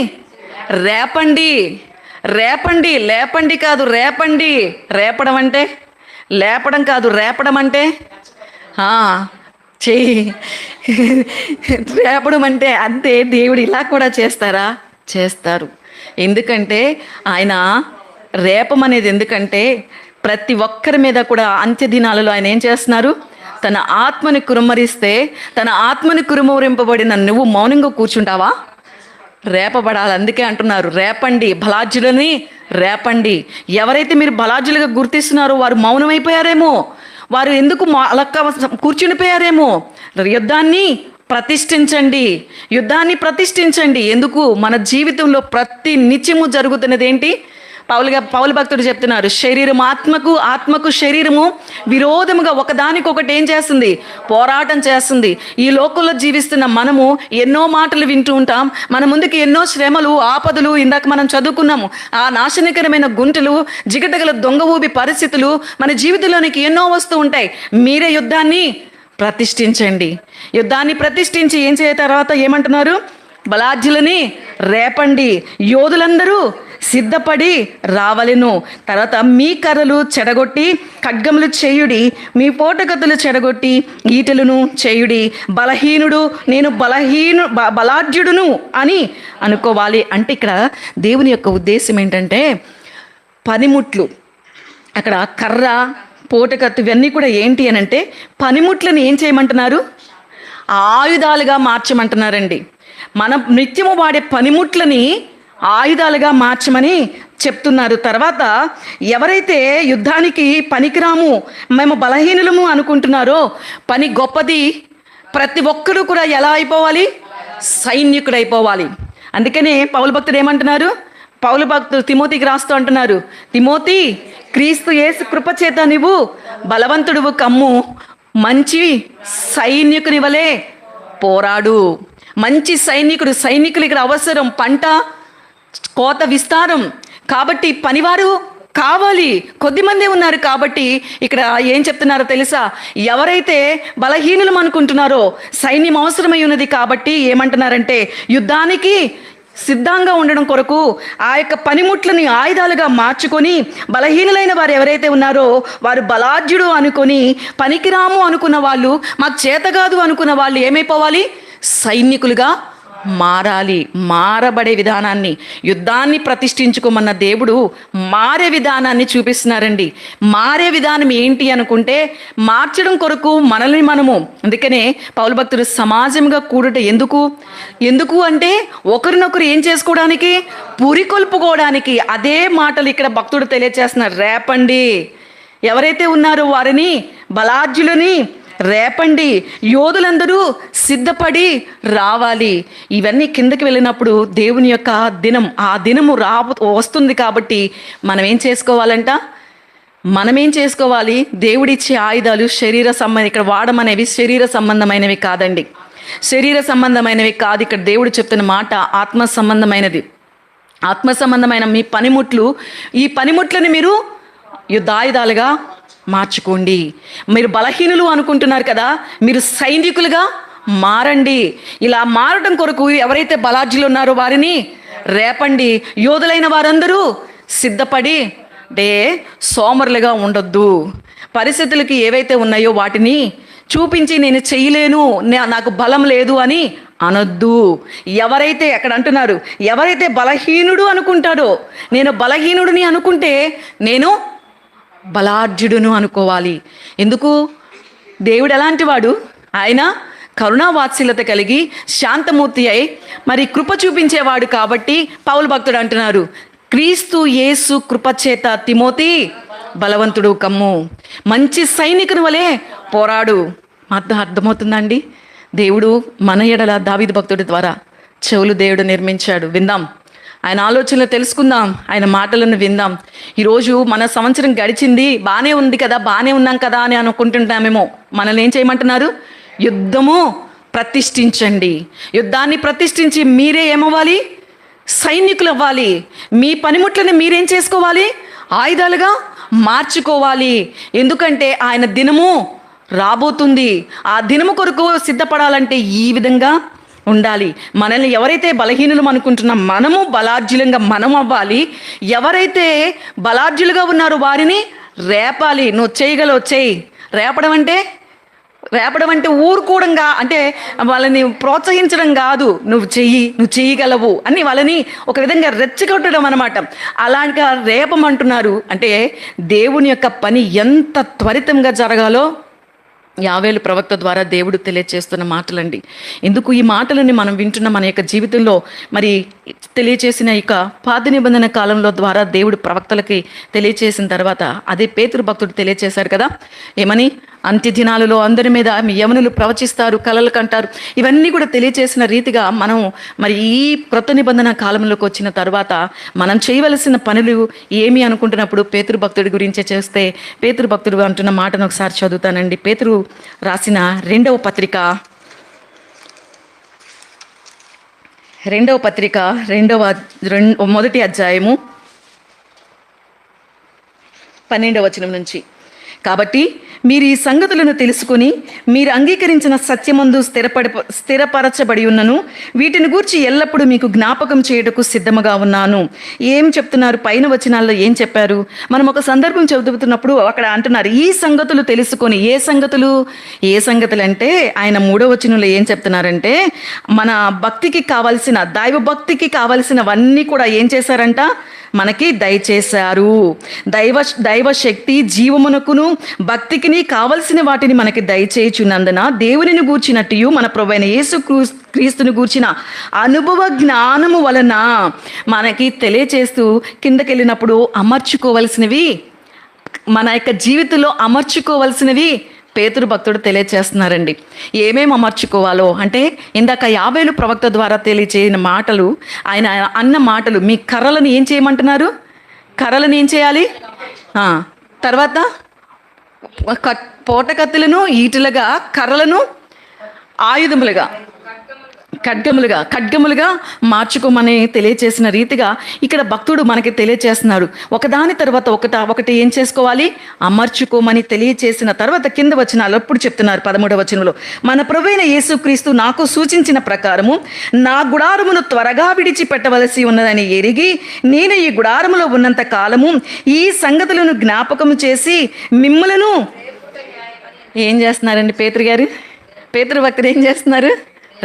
రేపండి. లేపండి కాదు, రేపండి. రేపడం అంటే లేపడం కాదు, రేపడం అంటే రేపడం అంటే అంతే. దేవుడు ఇలా కూడా చేస్తారు. ఎందుకంటే ఆయన రేపం అనేది, ఎందుకంటే ప్రతి ఒక్కరి మీద కూడా అంత్య దినాలలో ఆయన ఏం చేస్తున్నారు? తన ఆత్మని కురుమరిస్తే, తన ఆత్మని కురుమరింపబడిన నువ్వు మౌనంగా కూర్చుంటావా? రేపబడాలి. అందుకే అంటున్నారు, రేపండి, బలాఢ్యులని రేపండి. ఎవరైతే మీరు బలాఢ్యులుగా గుర్తిస్తున్నారో వారు మౌనమైపోయారేమో, వారు ఎందుకు అలక్క కూర్చునిపోయారేమో. యుద్ధాన్ని ప్రతిష్ఠించండి. ఎందుకు? మన జీవితంలో ప్రతి నిత్యము జరుగుతున్నది ఏంటి? పౌలు భక్తుడు చెప్తున్నారు, ఆత్మకు శరీరము విరోధముగా ఒకదానికొకటి ఏం చేస్తుంది? పోరాటం చేస్తుంది. ఈ లోకంలో జీవిస్తున్న మనము ఎన్నో మాటలు వింటూ ఉంటాం. మన ముందుకి ఎన్నో శ్రమలు, ఆపదలు, ఇందాక మనం చదువుకున్నాము, ఆ నాశనకరమైన గుంటలు, జిగటగల దొంగ ఊబి పరిస్థితులు మన జీవితంలోనికి ఎన్నో వస్తూ ఉంటాయి. మీరే యుద్ధాన్ని ప్రతిష్ఠించి ఏం చేయ తర్వాత ఏమంటున్నారు? బలాఢ్యులని రేపండి, యోధులందరూ సిద్ధపడి రావలెను. తర్వాత మీ కర్రలు చెడగొట్టి ఖడ్గములు చేయుడి, మీ పోటకత్తులు చెడగొట్టి ఈటెలను చేయుడి, బలహీనుడు నేను బలాఢ్యుడును అని అనుకోవాలి. అంటే ఇక్కడ దేవుని యొక్క ఉద్దేశం ఏంటంటే, పనిముట్లు, అక్కడ కర్ర, పోటకత్తు ఇవన్నీ కూడా ఏంటి అని అంటే పనిముట్లను ఏం చేయమంటున్నారు? ఆయుధాలుగా మార్చమంటున్నారండి. మనం నిత్యము వాడే పనిముట్లని ఆయుధాలుగా మార్చమని చెప్తున్నారు. తర్వాత ఎవరైతే యుద్ధానికి పనికిరాము, మేము బలహీనులము అనుకుంటున్నారో, పని గొప్పది, ప్రతి ఒక్కరూ కూడా ఎలా అయిపోవాలి? సైనికుడైపోవాలి. అందుకనే పౌలు భక్తుడు ఏమంటున్నారు? పౌలు భక్తుడు తిమోతికి రాస్తూ అంటున్నారు, తిమోతి, క్రీస్తు యేసు కృపచేత నువ్వు బలవంతుడువు కమ్ము, మంచి సైనికుని వలె పోరాడు. మంచి సైనికులు ఇక్కడ అవసరం. పంట కోత విస్తారం కాబట్టి పనివారు కావాలి, కొద్దిమందే ఉన్నారు. కాబట్టి ఇక్కడ ఏం చెప్తున్నారో తెలుసా? ఎవరైతే బలహీనులం అనుకుంటున్నారో సైన్యం అవసరమై ఉన్నది. కాబట్టి ఏమంటున్నారంటే యుద్ధానికి సిద్ధంగా ఉండడం కొరకు ఆ యొక్క పనిముట్లని ఆయుధాలుగా మార్చుకొని, బలహీనులైన వారు ఎవరైతే ఉన్నారో వారు బలాఢ్యుడు అనుకొని, పనికిరాము అనుకున్న వాళ్ళు, మాకు చేతగాదు అనుకున్న వాళ్ళు ఏమైపోవాలి? సైనికులుగా మారాలి. మారబడే విధానాన్ని, యుద్ధాన్ని ప్రతిష్ఠించుకోమన్న దేవుడు మారే విధానాన్ని చూపిస్తున్నారండి. మారే విధానం ఏంటి అనుకుంటే, మార్చడం కొరకు మనల్ని మనము, అందుకనే పౌలు భక్తుడు సమాజంగా కూడుట ఎందుకు అంటే ఒకరినొకరు ఏం చేసుకోవడానికి? పురికొల్పుకోవడానికి. అదే మాటలు ఇక్కడ భక్తుడు తెలియచేస్తున్నారు. రేపండి, ఎవరైతే ఉన్నారో వారిని బలాఢ్యులని రేపండి, యోధులందరూ సిద్ధపడి రావాలి. ఇవన్నీ కిందకి వెళ్ళినప్పుడు దేవుని యొక్క ఆ దినము వస్తుంది. కాబట్టి మనం ఏం చేసుకోవాలి? దేవుడిచ్చే ఆయుధాలు ఇక్కడ వాడమనేవి శరీర సంబంధమైనవి కాదండి. శరీర సంబంధమైనవి కాదు. ఇక్కడ దేవుడు చెప్తున్న మాట ఆత్మ సంబంధమైనది. ఆత్మ సంబంధమైన మీ పనిముట్లు, ఈ పనిముట్లని మీరు యుద్ధాయుధాలుగా మార్చుకోండి. మీరు బలహీనులు అనుకుంటున్నారు కదా, మీరు సైనికులుగా మారండి. ఇలా మారటం కొరకు ఎవరైతే బలాఢ్యులు ఉన్నారో వారిని రేపండి. యోధులైన వారందరూ సిద్ధపడి సోమరులుగా ఉండొద్దు. పరిస్థితులకి ఏవైతే ఉన్నాయో వాటిని చూపించి నేను చెయ్యలేను, నాకు బలం లేదు అని అనొద్దు. ఎవరైతే అక్కడ అంటున్నారు, ఎవరైతే బలహీనుడు అనుకుంటాడో, నేను బలహీనుడిని అనుకుంటే నేను బలాఢ్యుడును అనుకోవాలి. ఎందుకు? దేవుడు ఎలాంటి వాడు? ఆయన కరుణావాత్సల్యత కలిగి శాంతమూర్తి అయి మరి కృప చూపించేవాడు. కాబట్టి పౌలు భక్తుడు అంటున్నారు, క్రీస్తు యేసు కృపచేత తిమోతి బలవంతుడు కమ్ము, మంచి సైనికుని వలె పోరాడు. అర్థమవుతుందండి? దేవుడు మన ఎడల దావీదు భక్తుడి ద్వారా చెవులు దేవుడు నిర్మించాడు. విందాం, ఆయన ఆలోచనలు తెలుసుకుందాం, ఆయన మాటలను విందాం. ఈరోజు మన సంవత్సరం గడిచింది, బాగానే ఉంది కదా, బాగానే ఉన్నాం కదా అని అనుకుంటుంటామేమో. మనల్ని ఏం చేయమంటున్నారు? యుద్ధము ప్రతిష్ఠించండి. యుద్ధాన్ని ప్రతిష్ఠించి మీరే ఏమవ్వాలి? సైనికులు అవ్వాలి. మీ పనిముట్లని మీరేం చేసుకోవాలి? ఆయుధాలుగా మార్చుకోవాలి. ఎందుకంటే ఆయన దినము రాబోతుంది. ఆ దినము కొరకు సిద్ధపడాలంటే ఈ విధంగా ఉండాలి. మనల్ని ఎవరైతే బలహీనులు అనుకుంటున్నాం, మనము బలాఢ్యులంగా మనం అవ్వాలి. ఎవరైతే బలాఢ్యులుగా ఉన్నారో వారిని రేపాలి. నువ్వు చేయగలవు, చేయి. రేపడం అంటే ఊరుకోవడంగా, అంటే వాళ్ళని ప్రోత్సహించడం కాదు. నువ్వు చేయగలవు అని వాళ్ళని ఒక విధంగా రెచ్చగొట్టడం అనమాట. అలాంటి రేపమంటున్నారు. అంటే దేవుని యొక్క పని ఎంత త్వరితంగా జరగాలో యావేలు ప్రవక్త ద్వారా దేవుడు తెలియచేస్తున్న మాటలండి. ఎందుకు ఈ మాటలని మనం వింటున్న మన యొక్క జీవితంలో మరి తెలియచేసిన ఇక పాత నిబంధన కాలంలో ద్వారా దేవుడు ప్రవక్తలకి తెలియచేసిన తర్వాత అదే పేతురు భక్తుడు తెలియచేశారు కదా, ఏమని? అంత్య దినాలలో అందరి మీద మీ యవనులు ప్రవచిస్తారు, కలలు కంటారు. ఇవన్నీ కూడా తెలియచేసిన రీతిగా మనం మరి ఈ క్రొత్త నిబంధన కాలంలోకి వచ్చిన తర్వాత మనం చేయవలసిన పనులు ఏమి అనుకుంటున్నప్పుడు పేతురు భక్తుడి గురించే చేస్తే, పేతురు భక్తుడు అంటున్న మాటను ఒకసారి చదువుతానండి. పేతురు రాసిన రెండవ పత్రిక మొదటి అధ్యాయము 12వ వచనం నుంచి. కాబట్టి మీరు ఈ సంగతులను తెలుసుకుని మీరు అంగీకరించిన సత్యమందు స్థిరపరచబడి ఉన్నను, వీటిని గూర్చి ఎల్లప్పుడూ మీకు జ్ఞాపకం చేయుటకు సిద్ధముగా ఉన్నాను. ఏం చెప్తున్నారు? పైన వచనాల్లో ఏం చెప్పారు? మనం ఒక సందర్భం చదువుతున్నప్పుడు అక్కడ అంటున్నారు, ఈ సంగతులు తెలుసుకొని. ఏ సంగతులు అంటే ఆయన 3వ వచనంలో ఏం చెప్తున్నారంటే, మన భక్తికి కావాల్సిన, దైవ భక్తికి కావాల్సినవన్నీ కూడా ఏం చేశారంట? మనకి దయచేశారు. దైవ శక్తి జీవమునకును భక్తికిని కావలసిన వాటిని మనకి దయచేయుచున్నందున దేవునిని గూర్చినట్టు మన ప్రభువైన యేసు క్రీస్తుని గూర్చిన అనుభవ జ్ఞానము వలన మనకి తెలియచేస్తూ కిందకెళ్ళినప్పుడు అమర్చుకోవలసినవి, మన యొక్క జీవితంలో అమర్చుకోవలసినవి పేతురు భక్తుడు తెలియచేస్తున్నారండి. ఏమేమి అమర్చుకోవాలో అంటే, ఇందాక యావేలు ప్రవక్త ద్వారా తెలియచేసిన మాటలు, ఆయన అన్న మాటలు. మీ కర్రలను ఏం చేయమంటున్నారు? కర్రలను ఏం చేయాలి? తర్వాత పోటకత్తులను ఈటులుగా, కర్రలను ఆయుధములుగా, ఖడ్గములుగా మార్చుకోమని తెలియచేసిన రీతిగా ఇక్కడ భక్తుడు మనకి తెలియచేస్తున్నాడు. ఒకదాని తర్వాత ఒకటి ఏం చేసుకోవాలి? అమర్చుకోమని తెలియచేసిన తర్వాత కింద వచనాలు అప్పుడు చెప్తున్నారు. 13వ వచనంలో, మన ప్రభువైన యేసుక్రీస్తు నాకు సూచించిన ప్రకారము నా గుడారమును త్వరగా విడిచిపెట్టవలసి ఉన్నదని ఎరిగి నేను ఈ గుడారములో ఉన్నంత కాలము ఈ సంగతులను జ్ఞాపకము చేసి మిమ్ములను ఏం చేస్తున్నారండి? పేతురు భక్తుడు ఏం చేస్తున్నారు?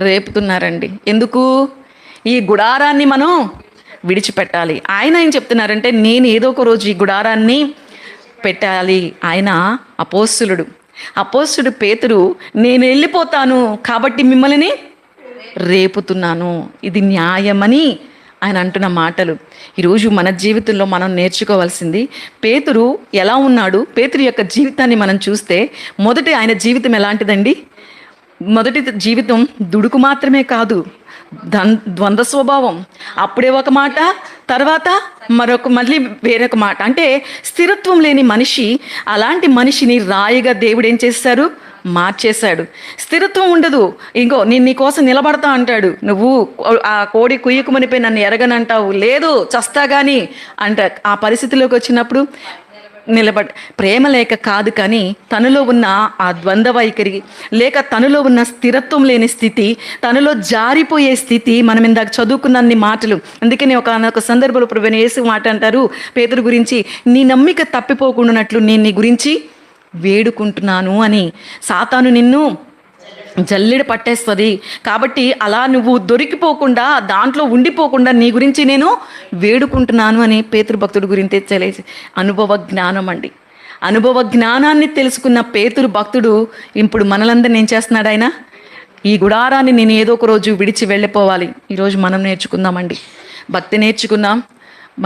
రేపుతున్నారండి. ఎందుకు? ఈ గుడారాన్ని మనం విడిచిపెట్టాలి. ఆయన ఏం చెప్తున్నారంటే, నేను ఏదో ఒక రోజు ఈ గుడారాన్ని పెట్టాలి. ఆయన అపోస్తులుడు పేతురు, నేను వెళ్ళిపోతాను కాబట్టి మిమ్మల్ని రేపుతున్నాను. ఇది న్యాయమని ఆయన అంటున్న మాటలు. ఈరోజు మన జీవితంలో మనం నేర్చుకోవాల్సింది, పేతురు ఎలా ఉన్నాడు? పేతురు యొక్క జీవితాన్ని మనం చూస్తే మొదటి ఆయన జీవితం ఎలాంటిదండి? మొదటి జీవితం దుడుకు మాత్రమే కాదు, ద్వంద్వ స్వభావం. అప్పుడే ఒక మాట, తర్వాత మళ్ళీ వేరొక మాట. అంటే స్థిరత్వం లేని మనిషి. అలాంటి మనిషిని రాయిగా దేవుడు ఏం చేశారు? మార్చేశాడు. స్థిరత్వం ఉండదు. నేను నీకోసం నిలబడతా అంటాడు. నువ్వు ఆ కోడి కుయ్యకుమనిపోయి నన్ను ఎరగనంటావు, లేదు చస్తా కానీ అంట. ఆ పరిస్థితిలోకి వచ్చినప్పుడు ప్రేమ లేక కాదు, కానీ తనలో ఉన్న ఆ ద్వంద్వ వైఖరి, లేక తనలో ఉన్న స్థిరత్వం లేని స్థితి, తనలో జారిపోయే స్థితి, మనం ఇందాక చదువుకున్నన్ని మాటలు. అందుకని ఒక సందర్భంలో ప్రభువైన యేసు మాట అంటారు పేతురు గురించి, నీ నమ్మిక తప్పిపోకుండానట్లు నేను నీ గురించి వేడుకుంటున్నాను అని. సాతాను నిన్ను జల్లెడ పట్టేస్తుంది, కాబట్టి అలా నువ్వు దొరికిపోకుండా, దాంట్లో ఉండిపోకుండా నీ గురించి నేను వేడుకుంటున్నాను అని పేతురు భక్తుడి గురించి తెలియజే అనుభవ జ్ఞానం అండి. అనుభవ జ్ఞానాన్ని తెలుసుకున్న పేతురు భక్తుడు ఇప్పుడు మనలందరినీ ఏం చేస్తున్నాడు? ఆయన ఈ గుడారాన్ని నేను ఏదో ఒక రోజు విడిచి వెళ్ళిపోవాలి. ఈరోజు మనం నేర్చుకుందామండి, భక్తి నేర్చుకుందాం.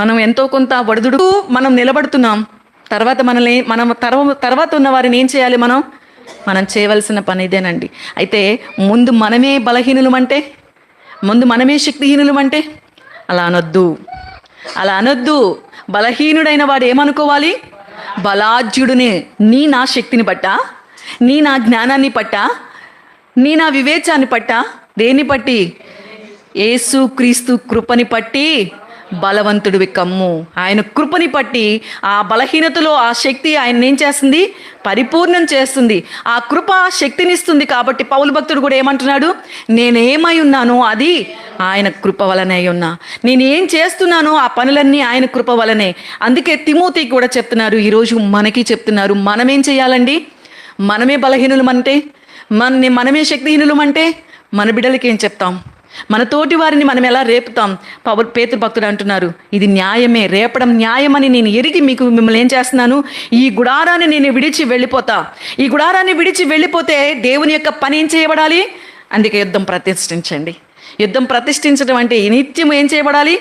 మనం ఎంతో కొంత వడుదుడు మనం నిలబడుతున్నాం. తర్వాత ఉన్న వారిని ఏం చేయాలి? మనం చేయవలసిన పని ఇదేనండి. అయితే ముందు మనమే బలహీనులమంటే, ముందు మనమే శక్తిహీనులమంటే అలా అనొద్దు. బలహీనుడైన వాడు ఏమనుకోవాలి? బలాఢ్యుడునే. నా శక్తిని పట్టా, నా జ్ఞానాన్ని పట్టా, నా వివేచాన్ని పట్టా, దేన్ని పట్టి? యేసు క్రీస్తు కృపని పట్టి బలవంతుడివి కమ్ము. ఆయన కృపని పట్టి ఆ బలహీనతలో ఆ శక్తి ఆయన ఏం చేస్తుంది? పరిపూర్ణం చేస్తుంది. ఆ కృప శక్తినిస్తుంది. కాబట్టి పౌలు భక్తుడు కూడా ఏమంటున్నాడు? నేనేమై ఉన్నానో అది ఆయన కృప వలనే ఉన్నా. నేనేం చేస్తున్నానో ఆ పనులన్నీ ఆయన కృప వలనే. అందుకే తిమోతికి కూడా చెప్తున్నారు, ఈరోజు మనకి చెప్తున్నారు, మనమేం చేయాలండి? మనమే బలహీనులమంటే, మనమే శక్తిహీనులమంటే మన బిడ్డలకి ఏం చెప్తాం? మన తోటి వారిని మనం ఎలా రేపుతాం? పేతురు భక్తుడు అంటున్నారు, ఇది న్యాయమే, రేపడం న్యాయమని నేను ఎరిగి మిమ్మల్ని ఏం చేస్తున్నాను? ఈ గుడారాన్ని నేను విడిచి వెళ్ళిపోతా. ఈ గుడారాన్ని విడిచి వెళ్ళిపోతే దేవుని యొక్క పని ఏం చేయబడాలి? అందుకే యుద్ధం ప్రతిష్ఠించండి. యుద్ధం ప్రతిష్ఠించడం అంటే నిత్యం ఏం చేయబడాలి?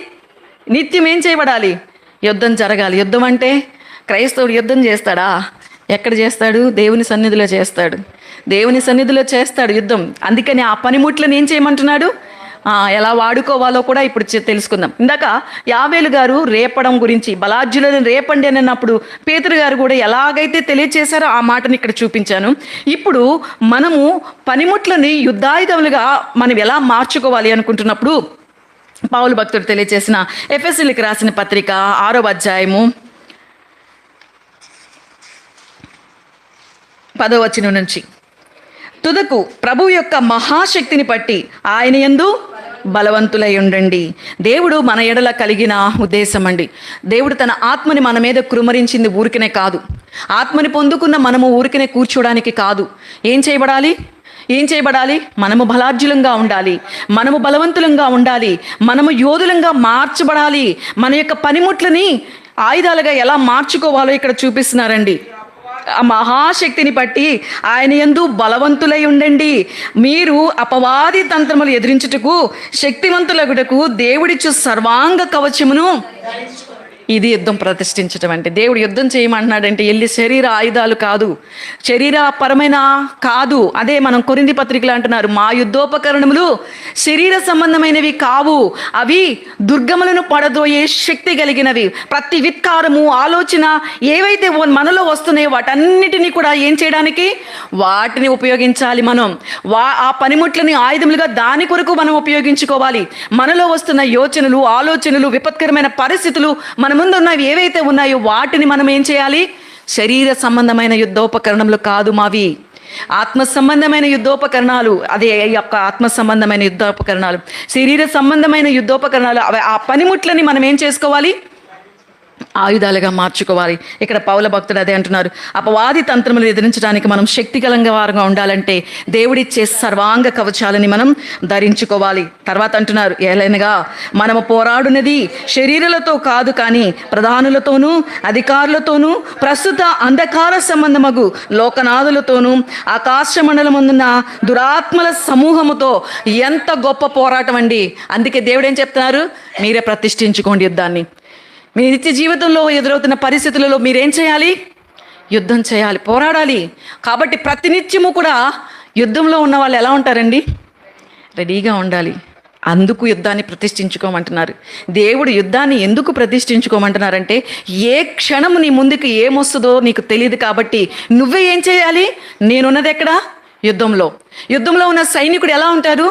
యుద్ధం జరగాలి. యుద్ధం అంటే క్రైస్తవుడు యుద్ధం చేస్తాడా? ఎక్కడ చేస్తాడు? దేవుని సన్నిధిలో చేస్తాడు యుద్ధం. అందుకని ఆ పనిముట్లను ఏం చేయమంటున్నాడు? ఎలా వాడుకోవాలో కూడా ఇప్పుడు తెలుసుకుందాం. ఇందాక యావేలు గారు రేపడం గురించి, బలాఢ్యులను రేపండి అని అన్నప్పుడు పేతురు గారు కూడా ఎలాగైతే తెలియచేశారో ఆ మాటను ఇక్కడ చూపించాను. ఇప్పుడు మనము పనిముట్లని యుద్ధాయుధములుగా మనం ఎలా మార్చుకోవాలి అనుకుంటున్నప్పుడు పౌలు భక్తుడు తెలియచేసిన ఎఫెసీయులకు రాసిన పత్రిక 6వ అధ్యాయము 10వ వచనం నుంచి, తుదకు ప్రభు యొక్క మహాశక్తిని పట్టి ఆయన యందు బలవంతులై ఉండండి. దేవుడు మన ఎడల కలిగిన ఉద్దేశం అండి, దేవుడు తన ఆత్మని మన మీద కృమరించింది ఊరికనే కాదు. ఆత్మని పొందుకున్న మనము ఊరికనే కూర్చోడానికి కాదు. ఏం చేయబడాలి? మనము బలాఢ్యులంగా ఉండాలి, మనము బలవంతులంగా ఉండాలి, మనము యోధులంగా మార్చబడాలి. మన యొక్క పనిముట్లని ఆయుధాలుగా ఎలా మార్చుకోవాలో ఇక్కడ చూపిస్తున్నారండి. ఆ మహాశక్తిని పట్టి ఆయన యందు బలవంతులై ఉండండి. మీరు అపవాది తంత్రములు ఎదిరించుటకు శక్తివంతులగుటకు దేవుడిచ్చు సర్వాంగ కవచమును. ఇది యుద్ధం ప్రతిష్ఠించడం అంటే. దేవుడు యుద్ధం చేయమంటున్నాడంటే వెళ్ళి శరీర ఆయుధాలు కాదు, శరీరపరమైన కాదు. అదే మనం కొరింథీ పత్రికలు అంటున్నారు, మా యుద్ధోపకరణములు శరీర సంబంధమైనవి కావు, అవి దుర్గములను పడదోయే శక్తి కలిగినవి. ప్రతి విత్కారము, ఆలోచన ఏవైతే మనలో వస్తున్నాయో వాటన్నిటినీ కూడా ఏం చేయడానికి? వాటిని ఉపయోగించాలి మనం. ఆ పనిముట్లని ఆయుధములుగా దాని కొరకు మనం ఉపయోగించుకోవాలి. మనలో వస్తున్న యోచనలు, ఆలోచనలు, విపత్కరమైన పరిస్థితులు, మన ముందు ఉన్నవి ఏవైతే ఉన్నాయో వాటిని మనం ఏం చేయాలి? శరీర సంబంధమైన యుద్ధోపకరణములు కాదు మావి, ఆత్మ సంబంధమైన యుద్ధోపకరణాలు. అదే యొక్క ఆత్మ సంబంధమైన యుద్ధోపకరణాలు, శరీర సంబంధమైన యుద్ధోపకరణాలు. ఆ పనిముట్లని మనం ఏం చేసుకోవాలి? ఆయుధాలుగా మార్చుకోవాలి. ఇక్కడ పౌల భక్తుడు అదే అంటున్నారు, అపవాది తంత్రములు ఎదిరించడానికి మనం శక్తికలంగా వారంగా ఉండాలంటే దేవుడిచ్చే సర్వాంగ కవచాలని మనం ధరించుకోవాలి. తర్వాత అంటున్నారు, ఏలైనగా మనము పోరాడునది శరీరాలతో కాదు, కానీ ప్రధానులతోనూ అధికారులతోనూ ప్రస్తుత అంధకార సంబంధమగు లోకనాథులతోనూ ఆకాశ మండలమున్న దురాత్మల సమూహముతో. ఎంత గొప్ప పోరాటం అండి. అందుకే దేవుడు ఏం చెప్తున్నారు? మీరే ప్రతిష్ఠించుకోండి యుద్ధాన్ని. మీ నిత్య జీవితంలో ఎదురవుతున్న పరిస్థితులలో మీరేం చేయాలి? యుద్ధం చేయాలి, పోరాడాలి. కాబట్టి ప్రతినిత్యము కూడా యుద్ధంలో ఉన్న వాళ్ళు ఎలా ఉంటారండి? రెడీగా ఉండాలి. అందుకు యుద్ధాన్ని ప్రతిష్ఠించుకోమంటున్నారు. దేవుడు యుద్ధాన్ని ఎందుకు ప్రతిష్ఠించుకోమంటున్నారంటే, ఏ క్షణము నీ ముందుకు ఏమొస్తుందో నీకు తెలియదు. కాబట్టి నువ్వే ఏం చేయాలి? నేనున్నది ఎక్కడ? యుద్ధంలో ఉన్న సైనికుడు ఎలా ఉంటారు?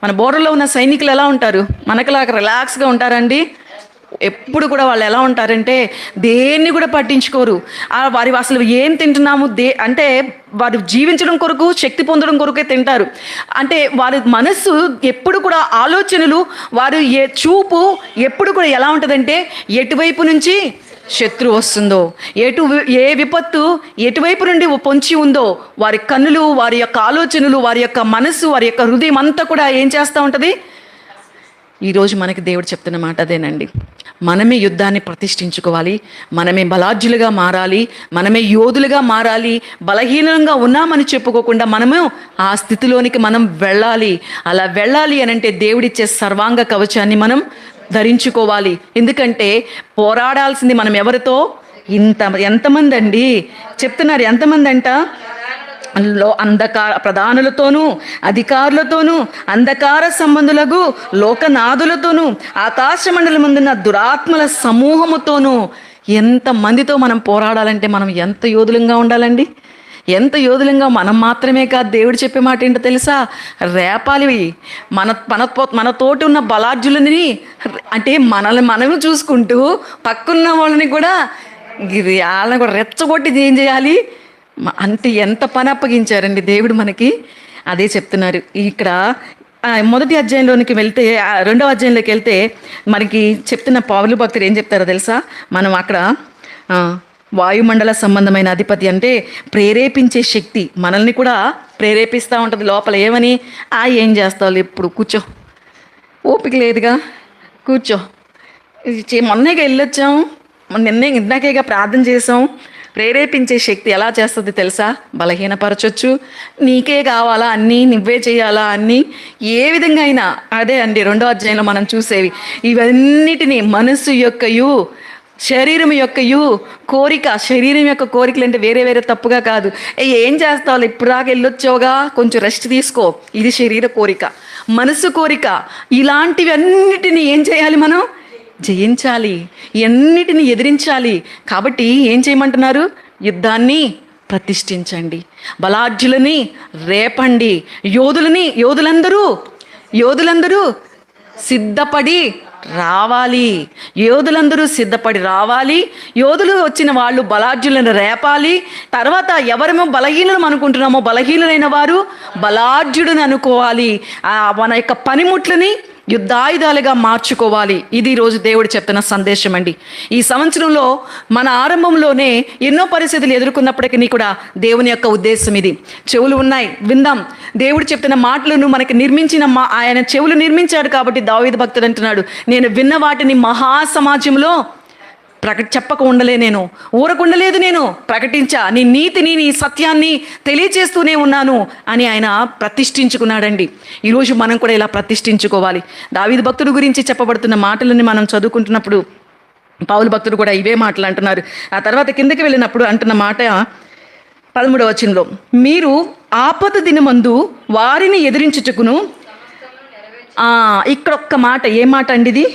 మన బోర్డర్లో ఉన్న సైనికులు ఎలా ఉంటారు? మనకులాగా రిలాక్స్గా ఉంటారండి? ఎప్పుడు కూడా వాళ్ళు ఎలా ఉంటారంటే దేన్ని కూడా పట్టించుకోరు. వారి అసలు ఏం తింటున్నాము అంటే వారు జీవించడం కొరకు, శక్తి పొందడం కొరకే తింటారు. అంటే వారి మనస్సు ఎప్పుడు కూడా ఆలోచనలు, వారు చూపు ఎప్పుడు కూడా ఎలా ఉంటుందంటే ఎటువైపు నుంచి శత్రువు వస్తుందో, ఏ విపత్తు ఎటువైపు నుండి పొంచి ఉందో వారి కన్నులు, వారి యొక్క ఆలోచనలు, వారి యొక్క మనస్సు, వారి యొక్క హృదయం అంతా కూడా ఏం చేస్తూ ఉంటుంది. ఈరోజు మనకి దేవుడు చెప్తున్న మాట అదేనండి. మనమే యుద్ధాన్ని ప్రతిష్ఠించుకోవాలి, మనమే బలాఢ్యులుగా మారాలి, మనమే యోధులుగా మారాలి. బలహీనంగా ఉన్నామని చెప్పుకోకుండా మనము ఆ స్థితిలోనికి మనం వెళ్ళాలి. అలా వెళ్ళాలి అని అంటే దేవుడిచ్చే సర్వాంగ కవచాన్ని మనం ధరించుకోవాలి. ఎందుకంటే పోరాడాల్సింది మనం ఎవరితో? ఎంతమంది అండి చెప్తున్నారు, ఎంతమంది అంట? ప్రధానులతోనూ, అధికారులతోనూ, అంధకార సంబంధులకు లోకనాథులతోనూ, ఆకాశ మండలమందున్న దురాత్మల సమూహముతోనూ. ఎంతమందితో మనం పోరాడాలంటే మనం ఎంత యోధులంగా ఉండాలండి, ఎంత యోధులంగా. మనం మాత్రమే కాదు, దేవుడు చెప్పే మాట ఏంటో తెలుసా? రేపాలి మనతోటి ఉన్న బలాఢ్యులని, అంటే మనము చూసుకుంటూ పక్కన్న వాళ్ళని కూడా వాళ్ళని కూడా రెచ్చగొట్టి ఏం చేయాలి అంటే ఎంత పని అప్పగించారండి దేవుడు మనకి. అదే చెప్తున్నారు ఇక్కడ. మొదటి అధ్యాయంలోనికి వెళ్తే, రెండవ అధ్యాయంలోకి వెళ్తే మనకి చెప్తున్న పౌలు భక్తుడు ఏం చెప్తారో తెలుసా? మనం అక్కడ వాయుమండల సంబంధమైన అధిపతి అంటే ప్రేరేపించే శక్తి మనల్ని కూడా ప్రేరేపిస్తూ ఉంటుంది లోపల. ఏమని? ఏం చేస్తావు, ఇప్పుడు కూర్చో, ఓపిక లేదుగా, కూర్చో, మొన్నగా వెళ్ళొచ్చాం, ఇందాకేగా ప్రార్థన చేసాం. ప్రేరేపించే శక్తి ఎలా చేస్తుంది తెలుసా? బలహీనపరచొచ్చు. నీకే కావాలా అన్నీ, నువ్వే చేయాలా అన్నీ, ఏ విధంగా అయినా. అదే అండి రెండో అధ్యాయంలో మనం చూసేవి. ఇవన్నిటినీ మనస్సు యొక్కయు, శరీరం యొక్కయు కోరిక. శరీరం యొక్క కోరికలు అంటే వేరే వేరే తప్పుగా కాదు. ఏం చేస్తావు, ఇప్పుడు దాకా వెళ్ళొచ్చావుగా, కొంచెం రెస్ట్ తీసుకో. ఇది శరీర కోరిక, మనసు కోరిక. ఇలాంటివన్నిటిని ఏం చేయాలి? మనం జయించాలి, ఎన్నిటిని ఎదిరించాలి. కాబట్టి ఏం చేయమంటున్నారు? యుద్ధాన్ని ప్రతిష్ఠించండి, బలాఢ్యులని రేపండి, యోధులందరూ సిద్ధపడి రావాలి. యోధులందరూ సిద్ధపడి రావాలి. యోధులు వచ్చిన వాళ్ళు బలాఢ్యులను రేపాలి. తర్వాత ఎవరేమో బలహీనులు అనుకుంటున్నామో బలహీనులైన వారు బలాఢ్యుడిని అనుకోవాలి. మన యొక్క పనిముట్లని యుద్ధాయుధాలుగా మార్చుకోవాలి. ఇది ఈరోజు దేవుడు చెప్తున్న సందేశం అండి. ఈ సంవత్సరంలో మన ఆరంభంలోనే ఎన్నో పరిస్థితులు ఎదుర్కొన్నప్పటికీ కూడా దేవుని యొక్క ఉద్దేశం ఇది. చెవులు ఉన్నాయి, విందాం. దేవుడు చెప్తున్న మాటలను మనకి నిర్మించిన ఆయన చెవులు నిర్మించాడు. కాబట్టి దావీదు భక్తుడు అంటున్నాడు, నేను విన్న వాటిని మహాసమాజంలో చెప్పక ఉండలే, నేను ఊరకుండలేదు, నేను ప్రకటించా, నీ నీతిని, నీ సత్యాన్ని తెలియచేస్తూనే ఉన్నాను అని ఆయన ప్రతిష్ఠించుకున్నాడండి. ఈరోజు మనం కూడా ఇలా ప్రతిష్ఠించుకోవాలి. దావీదు భక్తుడు గురించి చెప్పబడుతున్న మాటలని మనం చదువుకుంటున్నప్పుడు పౌలు భక్తుడు కూడా ఇవే మాటలు అంటున్నారు. ఆ తర్వాత కిందకి వెళ్ళినప్పుడు అంటున్న మాట 13వ వచనంలో, మీరు ఆపద దినమందు వారిని ఎదిరించుటకును. ఇక్కడ ఒక్క మాట, ఏ మాట అండి ఇది?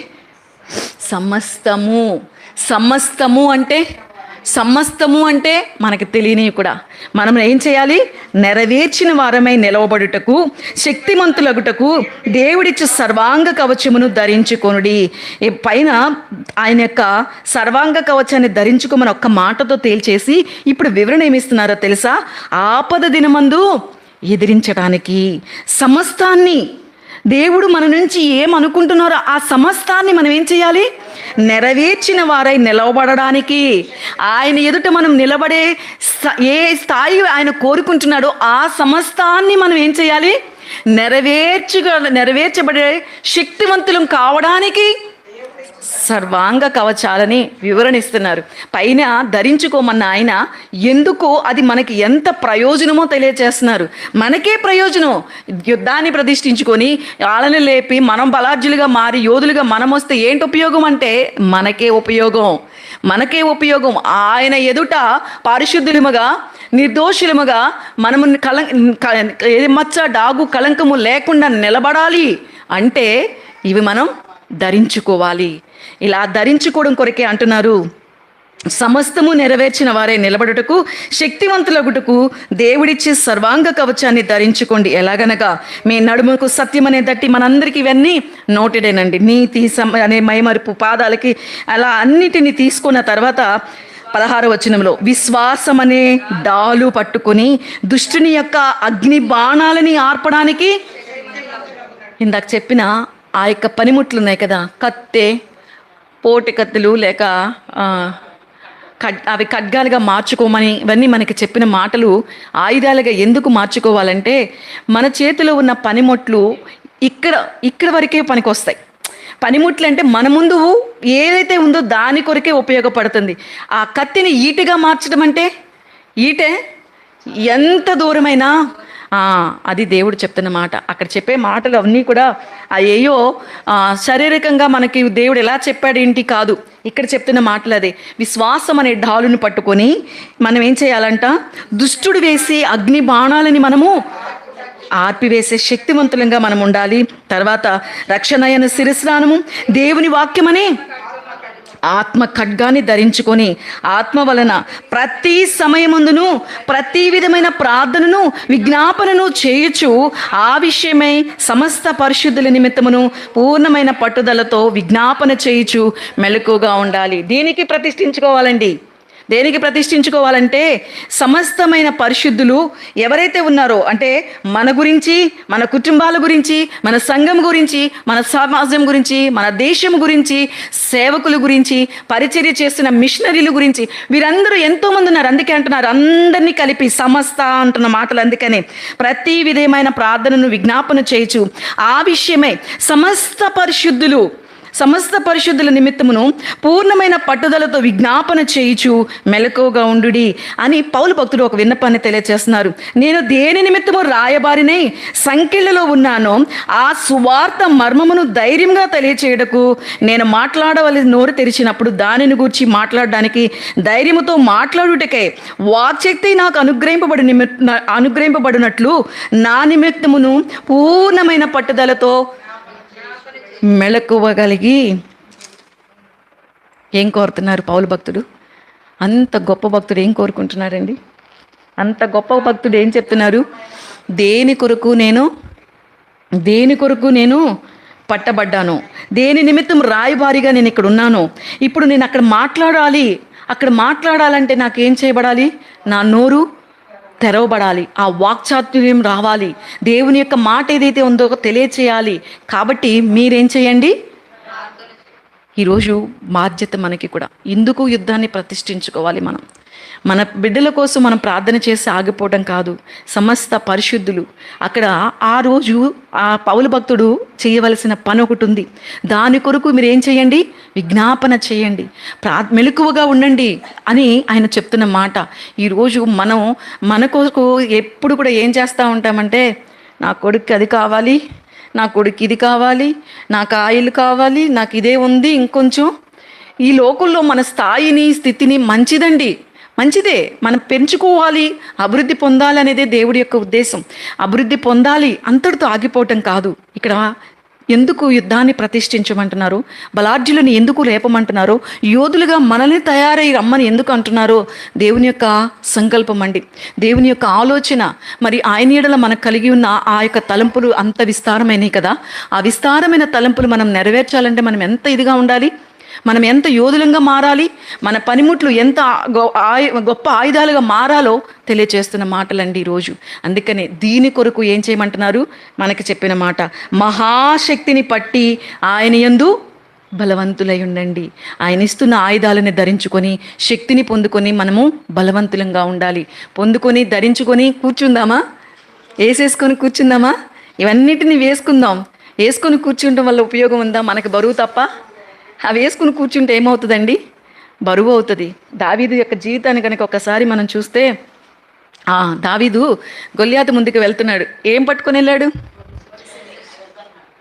సమస్తము అంటే మనకి తెలియనివి కూడా మనం ఏం చేయాలి? నెరవేర్చిన వారమై నిలవబడుటకు, శక్తిమంతులగుటకు దేవుడిచ్చే సర్వాంగ కవచమును ధరించుకొనుడి. పైన ఆయన యొక్క సర్వాంగ కవచాన్ని ధరించుకోమని ఒక్క మాటతో తేల్చేసి ఇప్పుడు వివరణ ఏమిస్తున్నారో తెలుసా? ఆపద దినమందు ఎదిరించడానికి సమస్తాన్ని, దేవుడు మన నుంచి ఏమనుకుంటున్నారో ఆ సమస్తాన్ని మనం ఏం చేయాలి? నెరవేర్చిన వారై నిలవబడడానికి. ఆయన ఎదుట మనం నిలబడే ఏ స్థాయి ఆయన కోరుకుంటున్నాడో ఆ సమస్తాన్ని మనం ఏం చేయాలి? నెరవేర్చబడే శక్తివంతులం కావడానికి సర్వాంగ కవచాలని వివరణిస్తున్నారు. పైన ధరించుకోమన్న ఆయన ఎందుకో అది మనకి ఎంత ప్రయోజనమో తెలియచేస్తున్నారు. మనకే ప్రయోజనం. యుద్ధాన్ని ప్రతిష్ఠించుకొని వాళ్ళని లేపి మనం బలాఢ్యులుగా మారి యోధులుగా మనం వస్తే ఏంటి ఉపయోగం అంటే మనకే ఉపయోగం. ఆయన ఎదుట పారిశుద్ధులముగా, నిర్దోషులముగా మనము మచ్చ, డాగు, కళంకము లేకుండా నిలబడాలి అంటే ఇవి మనం ధరించుకోవాలి. ఇలా ధరించుకోవడం కొరకే అంటున్నారు, సమస్తము నెరవేర్చిన వారే నిలబడుటకు శక్తివంతులగుటకు దేవుడిచ్చే సర్వాంగ కవచాన్ని ధరించుకోండి. ఎలాగనగా మీ నడుముకు సత్యం అనే దట్టి, మనందరికీ ఇవన్నీ నోటెడేనండి. నీతి అనే మైమరుపు పాదాలకి అలా అన్నిటినీ తీసుకున్న తర్వాత 16వ వచనంలో విశ్వాసం అనే డాలు పట్టుకొని దుష్టుని యొక్క అగ్ని బాణాలని ఆర్పడానికి, ఇందాక చెప్పిన ఆ యొక్క పనిముట్లు ఉన్నాయి కదా, కత్తె, పోటి కత్తులు లేక అవి ఖడ్గాలుగా మార్చుకోమని ఇవన్నీ మనకి చెప్పిన మాటలు ఆయుధాలుగా ఎందుకు మార్చుకోవాలంటే మన చేతిలో ఉన్న పనిముట్లు ఇక్కడ వరకే పనికి వస్తాయి. పనిముట్లు అంటే మన ముందు ఏదైతే ఉందో దాని కొరకే ఉపయోగపడుతుంది. ఆ కత్తిని ఈటగా మార్చడం అంటే ఈటే ఎంత దూరమైనా అది దేవుడు చెప్తున్న మాట. అక్కడ చెప్పే మాటలు అన్నీ కూడా అయ్యో శారీరకంగా మనకి దేవుడు ఎలా చెప్పాడు ఏంటి కాదు, ఇక్కడ చెప్తున్న మాటలు అదే. విశ్వాసం అనే ఢాలును పట్టుకొని మనం ఏం చేయాలంట, దుష్టుడు వేసి అగ్ని బాణాలని మనము ఆర్పివేసే శక్తివంతులంగా మనం ఉండాలి. తర్వాత రక్షణయన శిరస్నానము, దేవుని వాక్యమని ఆత్మ ఖడ్గాన్ని ధరించుకొని ఆత్మ వలన ప్రతి సమయమందును ప్రతి విధమైన ప్రార్థనను విజ్ఞాపనను చేయుచు ఆ విషయమై సమస్త పరిశుద్ధుల నిమిత్తమును పూర్ణమైన పట్టుదలతో విజ్ఞాపన చేయుచు మెలకుగా ఉండాలి. దేనికి ప్రతిష్ఠించుకోవాలంటే సమస్తమైన పరిశుద్ధులు ఎవరైతే ఉన్నారో, అంటే మన గురించి, మన కుటుంబాల గురించి, మన సంఘం గురించి, మన సమాజం గురించి, మన దేశం గురించి, సేవకుల గురించి, పరిచర్య చేస్తున్న మిషనరీల గురించి, వీరందరూ ఎంతోమంది ఉన్నారు. అందుకే అంటున్నారు అందరినీ కలిపి సమస్త అంటున్న మాటలు. అందుకనే ప్రతి విధమైన ప్రార్థనను విజ్ఞాపన చేయొచ్చు ఆ విషయమై సమస్త పరిశుద్ధుల నిమిత్తమును పూర్ణమైన పట్టుదలతో విజ్ఞాపన చేయుచు మెలకువగా ఉండుడి అని పౌలు భక్తుడు ఒక విన్నపాన్ని తెలియజేస్తున్నారు. నేను దేని నిమిత్తము రాయబారినై సంకెళ్లలో ఉన్నానో ఆ సువార్త మర్మమును ధైర్యంగా తెలియచేయడకు నేను మాట్లాడవలసి నోరు తెరిచినప్పుడు దానిని గూర్చి మాట్లాడడానికి ధైర్యముతో మాట్లాడుటకై వాక్శక్తి నాకు అనుగ్రహింపబడినట్లు నా నిమిత్తమును పూర్ణమైన పట్టుదలతో మెళకువగలిగి ఏం కోరుతున్నారు పౌలు భక్తుడు? అంత గొప్ప భక్తుడు ఏం కోరుకుంటున్నారండి? అంత గొప్ప భక్తుడు ఏం చెప్తున్నారు? దేని కొరకు నేను పట్టబడ్డాను, దేని నిమిత్తం రాయబారిగా నేను ఇక్కడ ఉన్నాను, ఇప్పుడు నేను అక్కడ మాట్లాడాలంటే నాకేం చేయబడాలి? నా నోరు తెరవబడాలి, ఆ వాక్చాతుర్యం రావాలి, దేవుని యొక్క మాట ఏదైతే ఉందో తెలియచేయాలి. కాబట్టి మీరేం చేయండి? ఈరోజు బాధ్యత మనకి కూడా. ఎందుకు యుద్ధాన్ని ప్రతిష్ఠించుకోవాలి? మన బిడ్డల కోసం మనం ప్రార్థన చేసి ఆగిపోవడం కాదు. సమస్త పరిశుద్ధులు అక్కడ ఆ రోజు ఆ పౌలు భక్తుడు చేయవలసిన పని ఒకటి ఉంది. దాని కొరకు మీరు ఏం చేయండి? విజ్ఞాపన చేయండి, మెలకువగా ఉండండి అని ఆయన చెప్తున్న మాట. ఈరోజు మనం మన కొరకు ఎప్పుడు కూడా ఏం చేస్తూ ఉంటామంటే, నా కొడుకు అది కావాలి, నా కొడుకు ఇది కావాలి, నాకు ఆయిల్ కావాలి, నాకు ఇదే ఉంది, ఇంకొంచెం. ఈ లోకంలో మన స్థితిని మంచిదే మనం పెంచుకోవాలి, అభివృద్ధి పొందాలి అనేదే దేవుడి యొక్క ఉద్దేశం. అభివృద్ధి పొందాలి, అంతటితో ఆగిపోవటం కాదు. ఇక్కడ ఎందుకు యుద్ధాన్ని ప్రతిష్ఠించమంటున్నారు? బలాఢ్యులను ఎందుకు లేపమంటున్నారు? యోధులుగా మనల్ని తయారై రమ్మని ఎందుకు అంటున్నారో దేవుని యొక్క సంకల్పం అండి, దేవుని యొక్క ఆలోచన. మరి ఆయన యెడల మనకు కలిగి ఉన్న ఆ యొక్క తలంపులు అంత విస్తారమైనవి కదా. ఆ విస్తారమైన తలంపులు మనం నెరవేర్చాలంటే మనం ఎంత ఇదిగా ఉండాలి, మనం ఎంత యోధులంగా మారాలి, మన పనిముట్లు ఎంత గొప్ప ఆయుధాలుగా మారాలో తెలియచేస్తున్న మాటలండి ఈరోజు. అందుకనే దీని కొరకు ఏం చేయమంటున్నారు? మనకి చెప్పిన మాట, మహాశక్తిని పట్టి ఆయన యందు బలవంతులై ఉండండి. ఆయన ఇస్తున్న ఆయుధాలను ధరించుకొని శక్తిని పొందుకొని మనము బలవంతులంగా ఉండాలి. పొందుకొని ధరించుకొని కూర్చుందామా? వేసేసుకొని కూర్చుందామా? ఇవన్నిటిని వేసుకొని కూర్చుండడం వల్ల ఉపయోగం ఉందా? మనకు బరువు తప్ప. అవి వేసుకుని కూర్చుంటే ఏమవుతుందండి? బరువు అవుతుంది. దావీదు యొక్క జీవితాన్ని కనుక ఒకసారి మనం చూస్తే, దావీదు గొల్యాతు ముందుకు వెళ్తున్నాడు. ఏం పట్టుకొని వెళ్ళాడు?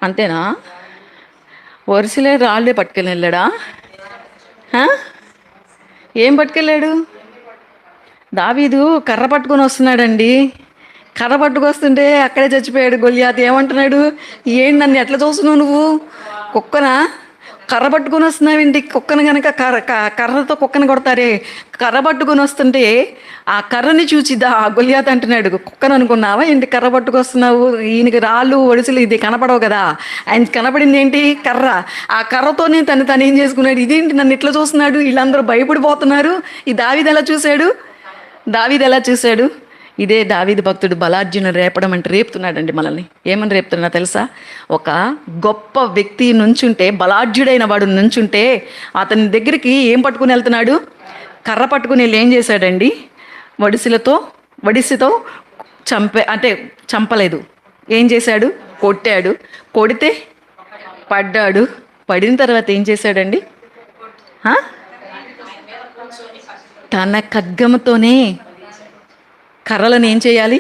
అంతేనా? వరుసలే రాళ్ళే పట్టుకొని వెళ్ళాడా? ఏం పట్టుకెళ్ళాడు? దావీదు కర్ర పట్టుకొని వస్తున్నాడండి. కర్ర పట్టుకొస్తుంటే అక్కడే చచ్చిపోయాడు గొల్యాతు. ఏమంటున్నాడు? ఏంటి నన్ను ఎట్లా చూస్తున్నావు నువ్వు? కుక్కనా? కర్ర పట్టుకొని వస్తున్నావేంటి? కుక్కను కనుక కర్రతో కుక్కను కొడతారే, కర్ర పట్టుకొని వస్తుంటే ఆ కర్రని చూసి ఆ గొలియాత్ అంటున్నాడు, కుక్కను అనుకున్నావా ఏంటి కర్ర పట్టుకొస్తున్నావు? ఈయనకి రాళ్ళు ఒడిసెలు ఇది కనపడవు కదా, ఆయన కనపడింది ఏంటి? కర్ర. ఆ కర్రతోనే తను ఏం చేసుకున్నాడు, ఇదేంటి నన్ను ఇట్లా చూస్తున్నాడు, వీళ్ళందరూ భయపడిపోతున్నారు. ఈ దావీదు ఎలా చూశాడు? ఇదే దావీదు భక్తుడు బలార్జును రేపడం అంటే రేపుతున్నాడండి మనల్ని. ఏమని రేపుతున్నా తెలుసా? ఒక గొప్ప వ్యక్తి నుంచుంటే, బలార్జుడైన వాడు నుంచుంటే అతని దగ్గరికి ఏం పట్టుకుని వెళ్తున్నాడు? కర్ర పట్టుకుని వెళ్ళి ఏం చేశాడండి? వడిసితో చంపలేదు. ఏం చేశాడు? కొట్టాడు. కొడితే పడ్డాడు. పడిన తర్వాత ఏం చేశాడండి? తన ఖడ్గముతోనే కర్రలను ఏం చేయాలి?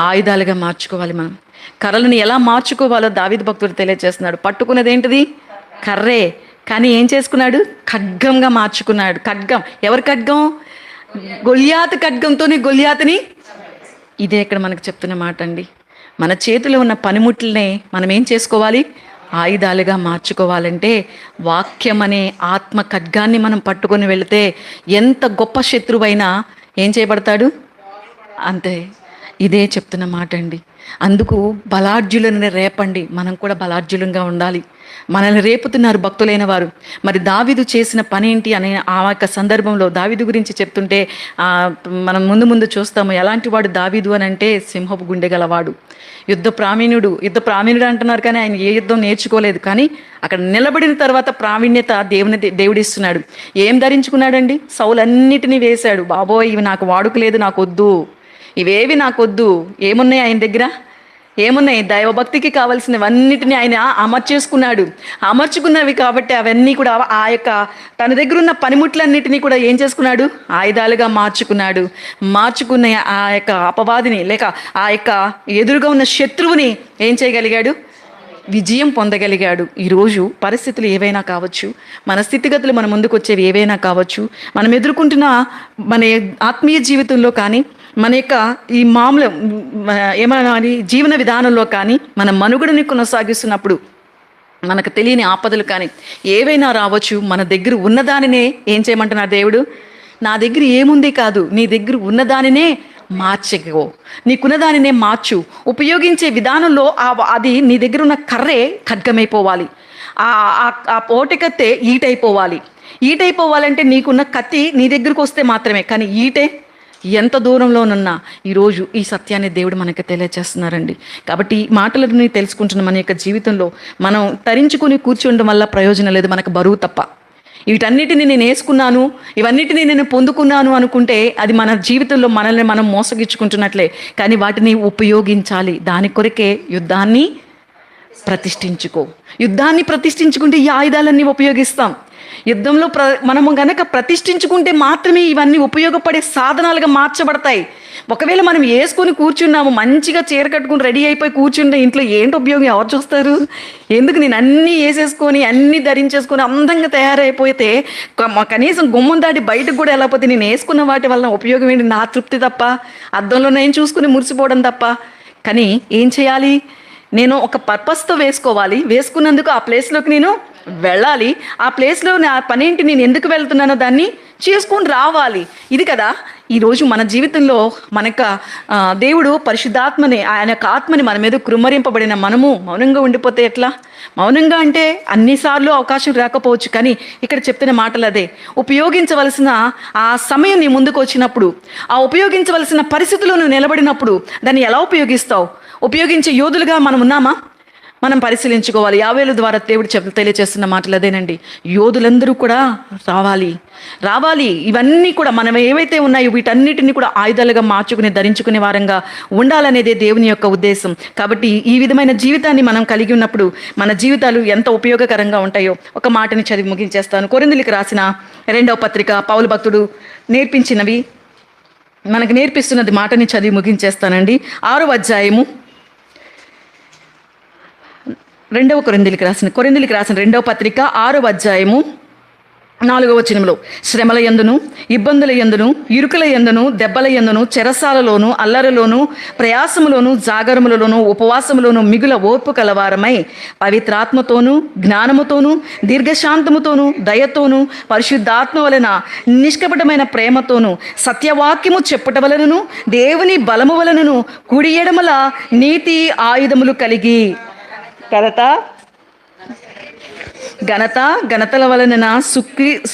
ఆయుధాలుగా మార్చుకోవాలి. మనం కర్రలను ఎలా మార్చుకోవాలో దావీదు భక్తుడు తెలియజేస్తున్నాడు. పట్టుకున్నది ఏంటిది? కర్రే. కానీ ఏం చేసుకున్నాడు? ఖడ్గంగా మార్చుకున్నాడు. ఖడ్గం. ఎవరి ఖడ్గం? గొలియాతు ఖడ్గంతోనే గొలియాతుని. ఇదే ఇక్కడ మనకు చెప్తున్న మాట అండి. మన చేతిలో ఉన్న పనిముట్లనే మనం ఏం చేసుకోవాలి? ఆయుధాలుగా మార్చుకోవాలంటే వాక్యం అనే ఆత్మ ఖడ్గాన్ని మనం పట్టుకొని వెళితే ఎంత గొప్ప శత్రువైనా ఏం చేయబడతాడు? అంతే. ఇదే చెప్తున్న మాట అండి. అందుకు బలార్జులను రేపండి. మనం కూడా బలార్జులంగా ఉండాలి. మనల్ని రేపుతున్నారు భక్తులైన వారు. మరి దావీదు చేసిన పని ఏంటి అనే ఆ యొక్క సందర్భంలో దావీదు గురించి చెప్తుంటే మనం ముందు చూస్తాము. ఎలాంటి వాడు దావీదు అని అంటే సింహపు గుండె గలవాడు, యుద్ధ ప్రావీణ్యుడు అంటున్నారు కానీ ఆయన ఏ యుద్ధం నేర్చుకోలేదు. కానీ అక్కడ నిలబడిన తర్వాత ప్రావీణ్యత దేవుడిస్తున్నాడు. ఏం ధరించుకున్నాడండి? సౌలన్నిటినీ వేశాడు. బాబోయ్, ఇవి నాకు వాడుక లేదు, నాకు వద్దు, ఇవేవి నాకొద్దు. ఏమున్నాయి ఆయన దగ్గర? ఏమున్నాయి? దైవభక్తికి కావలసినవన్నిటిని ఆయన అమర్చుకున్నవి కాబట్టి అవన్నీ కూడా ఆ యొక్క తన దగ్గర ఉన్న పనిముట్లన్నిటినీ కూడా ఏం చేసుకున్నాడు? ఆయుధాలుగా మార్చుకున్న ఆ యొక్క అపవాదిని లేక ఆ యొక్క ఎదురుగా ఉన్న శత్రువుని ఏం చేయగలిగాడు? విజయం పొందగలిగాడు. ఈరోజు పరిస్థితులు ఏవైనా కావచ్చు, మన స్థితిగతులు మన ముందుకు వచ్చేవి ఏవైనా కావచ్చు, మనం ఎదుర్కొంటున్న మన ఆత్మీయ జీవితంలో కానీ, మన యొక్క ఈ మామూలు ఏమైనా జీవన విధానంలో కానీ, మన మనుగడని కొనసాగిస్తున్నప్పుడు మనకు తెలియని ఆపదలు కానీ ఏవైనా రావచ్చు. మన దగ్గర ఉన్నదానినే ఏం చేయమంటున్నారు దేవుడు? నా దగ్గర ఏముంది కాదు, నీ దగ్గర ఉన్నదానినే మార్చుకో, నీకున్నదానినే మార్చు. ఉపయోగించే విధానంలో అది నీ దగ్గర ఉన్న కర్రే ఖడ్గమైపోవాలి, ఆ పోటకత్తే ఈటైపోవాలంటే నీకున్న కత్తి నీ దగ్గరకు వస్తే మాత్రమే. కానీ ఈటే ఎంత దూరంలోనున్నా ఈరోజు ఈ సత్యాన్ని దేవుడు మనకు తెలియజేస్తున్నారండి. కాబట్టి ఈ మాటలని తెలుసుకుంటున్న మన యొక్క జీవితంలో మనం తరించుకుని కూర్చుండడం వల్ల ప్రయోజనం లేదు, మనకు బరువు తప్ప. వీటన్నిటిని నేను వేసుకున్నాను, ఇవన్నిటిని నేను పొందుకున్నాను అనుకుంటే అది మన జీవితంలో మనల్ని మనం మోసగించుకుంటున్నట్లే. కానీ వాటిని ఉపయోగించాలి. దాని కొరకే యుద్ధాన్ని ప్రతిష్ఠించుకుంటే ఈ ఆయుధాలన్నీ ఉపయోగిస్తాం. యుద్ధంలో మనము గనక ప్రతిష్ఠించుకుంటే మాత్రమే ఇవన్నీ ఉపయోగపడే సాధనాలుగా మార్చబడతాయి. ఒకవేళ మనం వేసుకొని కూర్చున్నాము, మంచిగా చీర కట్టుకుని రెడీ అయిపోయి కూర్చుంటే ఇంట్లో ఏంటి ఉపయోగం? ఎవరు చూస్తారు? ఎందుకు నేను అన్నీ వేసేసుకొని అన్నీ ధరించేసుకొని అందంగా తయారైపోతే కనీసం గుమ్మం దాటి బయటకు కూడా వెళ్ళకపోతే నేను వేసుకున్న వాటి వల్ల ఉపయోగం ఏంటి? నా తృప్తి తప్ప, అద్దంలో నేను చూసుకుని మురిసిపోవడం తప్ప. కానీ ఏం చేయాలి? నేను ఒక పర్పస్తో వేసుకోవాలి. వేసుకున్నందుకు ఆ ప్లేస్లోకి నేను వెళ్ళాలి. ఆ ప్లేస్లో నా పనేంటి, నేను ఎందుకు వెళ్తున్నానో దాన్ని చేసుకొని రావాలి. ఇది కదా ఈరోజు మన జీవితంలో మనకు దేవుడు పరిశుద్ధాత్మని, ఆయన యొక్క ఆత్మని మన మీద కృమ్మరింపబడిన మనము మౌనంగా ఉండిపోతే ఎట్లా? మౌనంగా అంటే అన్నిసార్లు అవకాశం రాకపోవచ్చు, కానీ ఇక్కడ చెప్తున్న మాటలు అదే. ఉపయోగించవలసిన ఆ సమయం నీ ముందుకు వచ్చినప్పుడు, ఆ ఉపయోగించవలసిన పరిస్థితుల్లో నువ్వు నిలబడినప్పుడు దాన్ని ఎలా ఉపయోగిస్తావు? ఉపయోగించే యోధులుగా మనం ఉన్నామా? మనం పరిశీలించుకోవాలి. యావేలు ద్వారా దేవుడు తెలియచేస్తున్న మాటలు అదేనండి. యోధులందరూ కూడా రావాలి. ఇవన్నీ కూడా మనం ఏవైతే ఉన్నాయో వీటన్నిటిని కూడా ఆయుధాలుగా మార్చుకుని ధరించుకునే వారంగా ఉండాలనేదే దేవుని యొక్క ఉద్దేశం. కాబట్టి ఈ విధమైన జీవితాన్ని మనం కలిగి ఉన్నప్పుడు మన జీవితాలు ఎంత ఉపయోగకరంగా ఉంటాయో ఒక మాటని చదివి ముగించేస్తాను. కొరింథీయులకు రాసిన 2వ పత్రిక పౌలు భక్తుడు నేర్పించినవి మనకు నేర్పిస్తున్నది మాటని చదివి ముగించేస్తానండి. 6వ అధ్యాయము కొరింథీయులకు రాసిన 2వ పత్రిక 6వ అధ్యాయము 4వ వచనంలో, శ్రమల యందును, ఇబ్బందుల యందును, ఇరుకుల యందును, దెబ్బల యందును, చెరసాలలోను, అల్లరిలోను, ప్రయాసములోను, జాగరములలోను, ఉపవాసములోను మిగుల ఓర్పు కలవారమై పవిత్రాత్మతోనూ, జ్ఞానముతోనూ, దీర్ఘశాంతముతోనూ, దయతోనూ, పరిశుద్ధాత్మ వలన నిష్కపటమైన ప్రేమతోనూ, సత్యవాక్యము చెప్పుట వలనను, దేవుని బలము వలనను, కుడి ఎడమల నీతి ఆయుధములు కలిగి ఘనతల వలన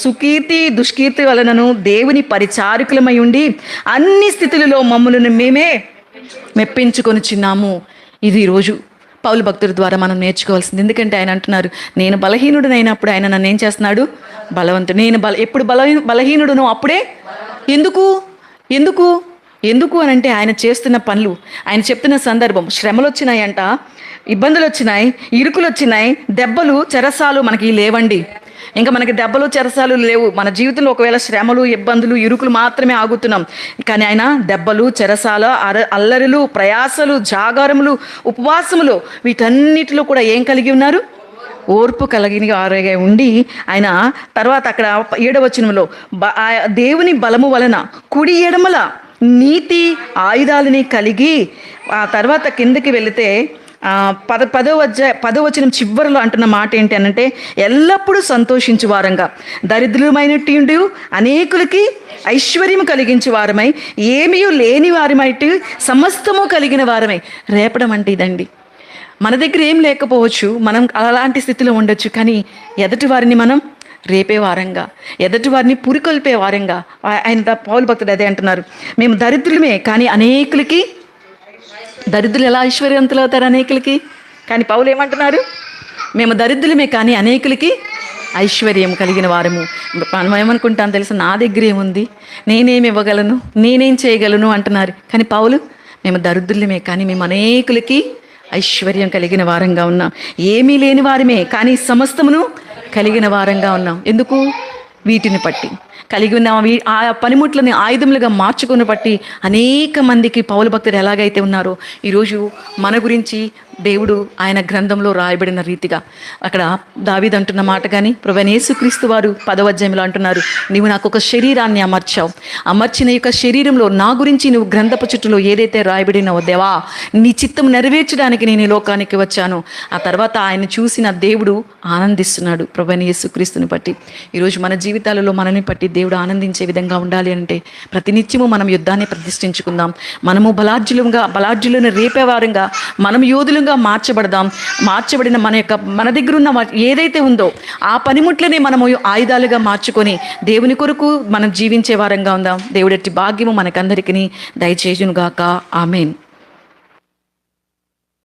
సుకీర్తి దుష్కీర్తి వలనను దేవుని పరిచారకులమై ఉండి అన్ని స్థితులలో మమ్మలను మేమే మెప్పించుకొనిచున్నాము. ఇది ఈరోజు పౌలు భక్తుల ద్వారా మనం నేర్చుకోవాల్సింది. ఎందుకంటే ఆయన అంటున్నారు, నేను బలహీనుడినైనప్పుడు ఆయన నన్ను ఏం చేస్తున్నాడు? బలవంతుడు. నేను ఎప్పుడు బలహీనుడును అప్పుడే ఎందుకు ఎందుకు ఎందుకు అని అంటే ఆయన చేస్తున్న పనులు, ఆయన చెప్తున్న సందర్భం. శ్రమలు వచ్చినాయంట, ఇబ్బందులు వచ్చినాయి, ఇరుకులు వచ్చినాయి, దెబ్బలు చెరసాలు మనకి లేవండి. ఇంకా మనకి దెబ్బలు చెరసాలు లేవు. మన జీవితంలో ఒకవేళ శ్రమలు, ఇబ్బందులు, ఇరుకులు మాత్రమే ఆగుతున్నాం. కానీ ఆయన దెబ్బలు, చెరసాల, అల్లరులు, ప్రయాసలు, జాగారములు, ఉపవాసములు, వీటన్నిటిలో కూడా ఏం కలిగి ఉన్నారు? ఓర్పు కలిగిన వారిగా ఉండి ఆయన తర్వాత అక్కడ 7వ వచనంలో దేవుని బలము వలన కుడి ఎడమల నీతి ఆయుధాలని కలిగి, ఆ తర్వాత కిందకి వెళితే 10వ వచనం చివరిలో అంటున్న మాట ఏంటి అనంటే, ఎల్లప్పుడూ సంతోషించు వారంగా, దరిద్రులమైనట్టు అనేకులకి ఐశ్వర్యం కలిగించే వారమై, ఏమీ లేని వారమైతే సమస్తము కలిగిన వారమై. రేపడం అంటే ఇదండి. మన దగ్గర ఏం లేకపోవచ్చు, మనం అలాంటి స్థితిలో ఉండొచ్చు, కానీ ఎదుటి వారిని మనం రేపే వారంగా, ఎదుటి వారిని పురికొల్పే వారంగా. ఆయన పౌలు భక్తుడు అదే అంటున్నారు, మేము దరిద్రులమే కానీ అనేకులకి. దరిద్రులు ఎలా ఐశ్వర్యవంతులు అవుతారు? అనేకులకి. కానీ పౌలు ఏమంటున్నారు? మేము దరిద్రులమే కానీ అనేకులకి ఐశ్వర్యం కలిగిన వారము. మనం ఏమనుకుంటాం తెలుసు, నా దగ్గర ఏముంది, నేనేమి ఇవ్వగలను, నేనేం చేయగలను అంటున్నారు. కానీ పౌలు, మేము దరిద్రులమే కానీ మేము అనేకులకి ఐశ్వర్యం కలిగిన వారంగా ఉన్నాం. ఏమీ లేని వారమే కానీ సమస్తమును కలిగిన వారంగా ఉన్నాం. ఎందుకు? వీటిని బట్టి కలిగి ఉన్న ఆ పనిముట్లని ఆయుధములుగా మార్చుకుని బట్టి అనేక మందికి పౌలు భక్తులు ఎలాగైతే ఉన్నారో ఈరోజు మన గురించి దేవుడు ఆయన గ్రంథంలో రాయబడిన రీతిగా అక్కడ దావీదు అంటున్న మాట కానీ ప్రభువైన యేసుక్రీస్తు వారు 10వ అధ్యాయంలో అంటున్నారు, నీవు నాకు ఒక శరీరాన్ని అమర్చావు, అమర్చిన యొక్క శరీరంలో నా గురించి నువ్వు గ్రంథపు చుట్టూలో ఏదైతే రాయబడినవో దేవా, నీ చిత్తం నెరవేర్చడానికి నేను ఈ లోకానికి వచ్చాను. ఆ తర్వాత ఆయన చూసిన దేవుడు ఆనందిస్తున్నాడు ప్రభువైన యేసుక్రీస్తుని బట్టి. ఈరోజు మన జీవితాలలో మనల్ని బట్టి దేవుడు ఆనందించే విధంగా ఉండాలి అంటే ప్రతినిత్యము మనం యుద్ధాన్ని ప్రతిష్ఠించుకుందాం. మనము బలాఢ్యులను రేపేవారంగా, మనం యోధులుగా మార్చబడదాం. మార్చబడిన మన దగ్గర ఉన్న ఏదైతే ఉందో ఆ పనిముట్లనే మనము ఆయుధాలుగా మార్చుకొని దేవుని కొరకు మనం జీవించే వారంగా ఉందాం. దేవుడట్టి భాగ్యము మనకందరికీ దయచేయునుగాక. ఆమేన్.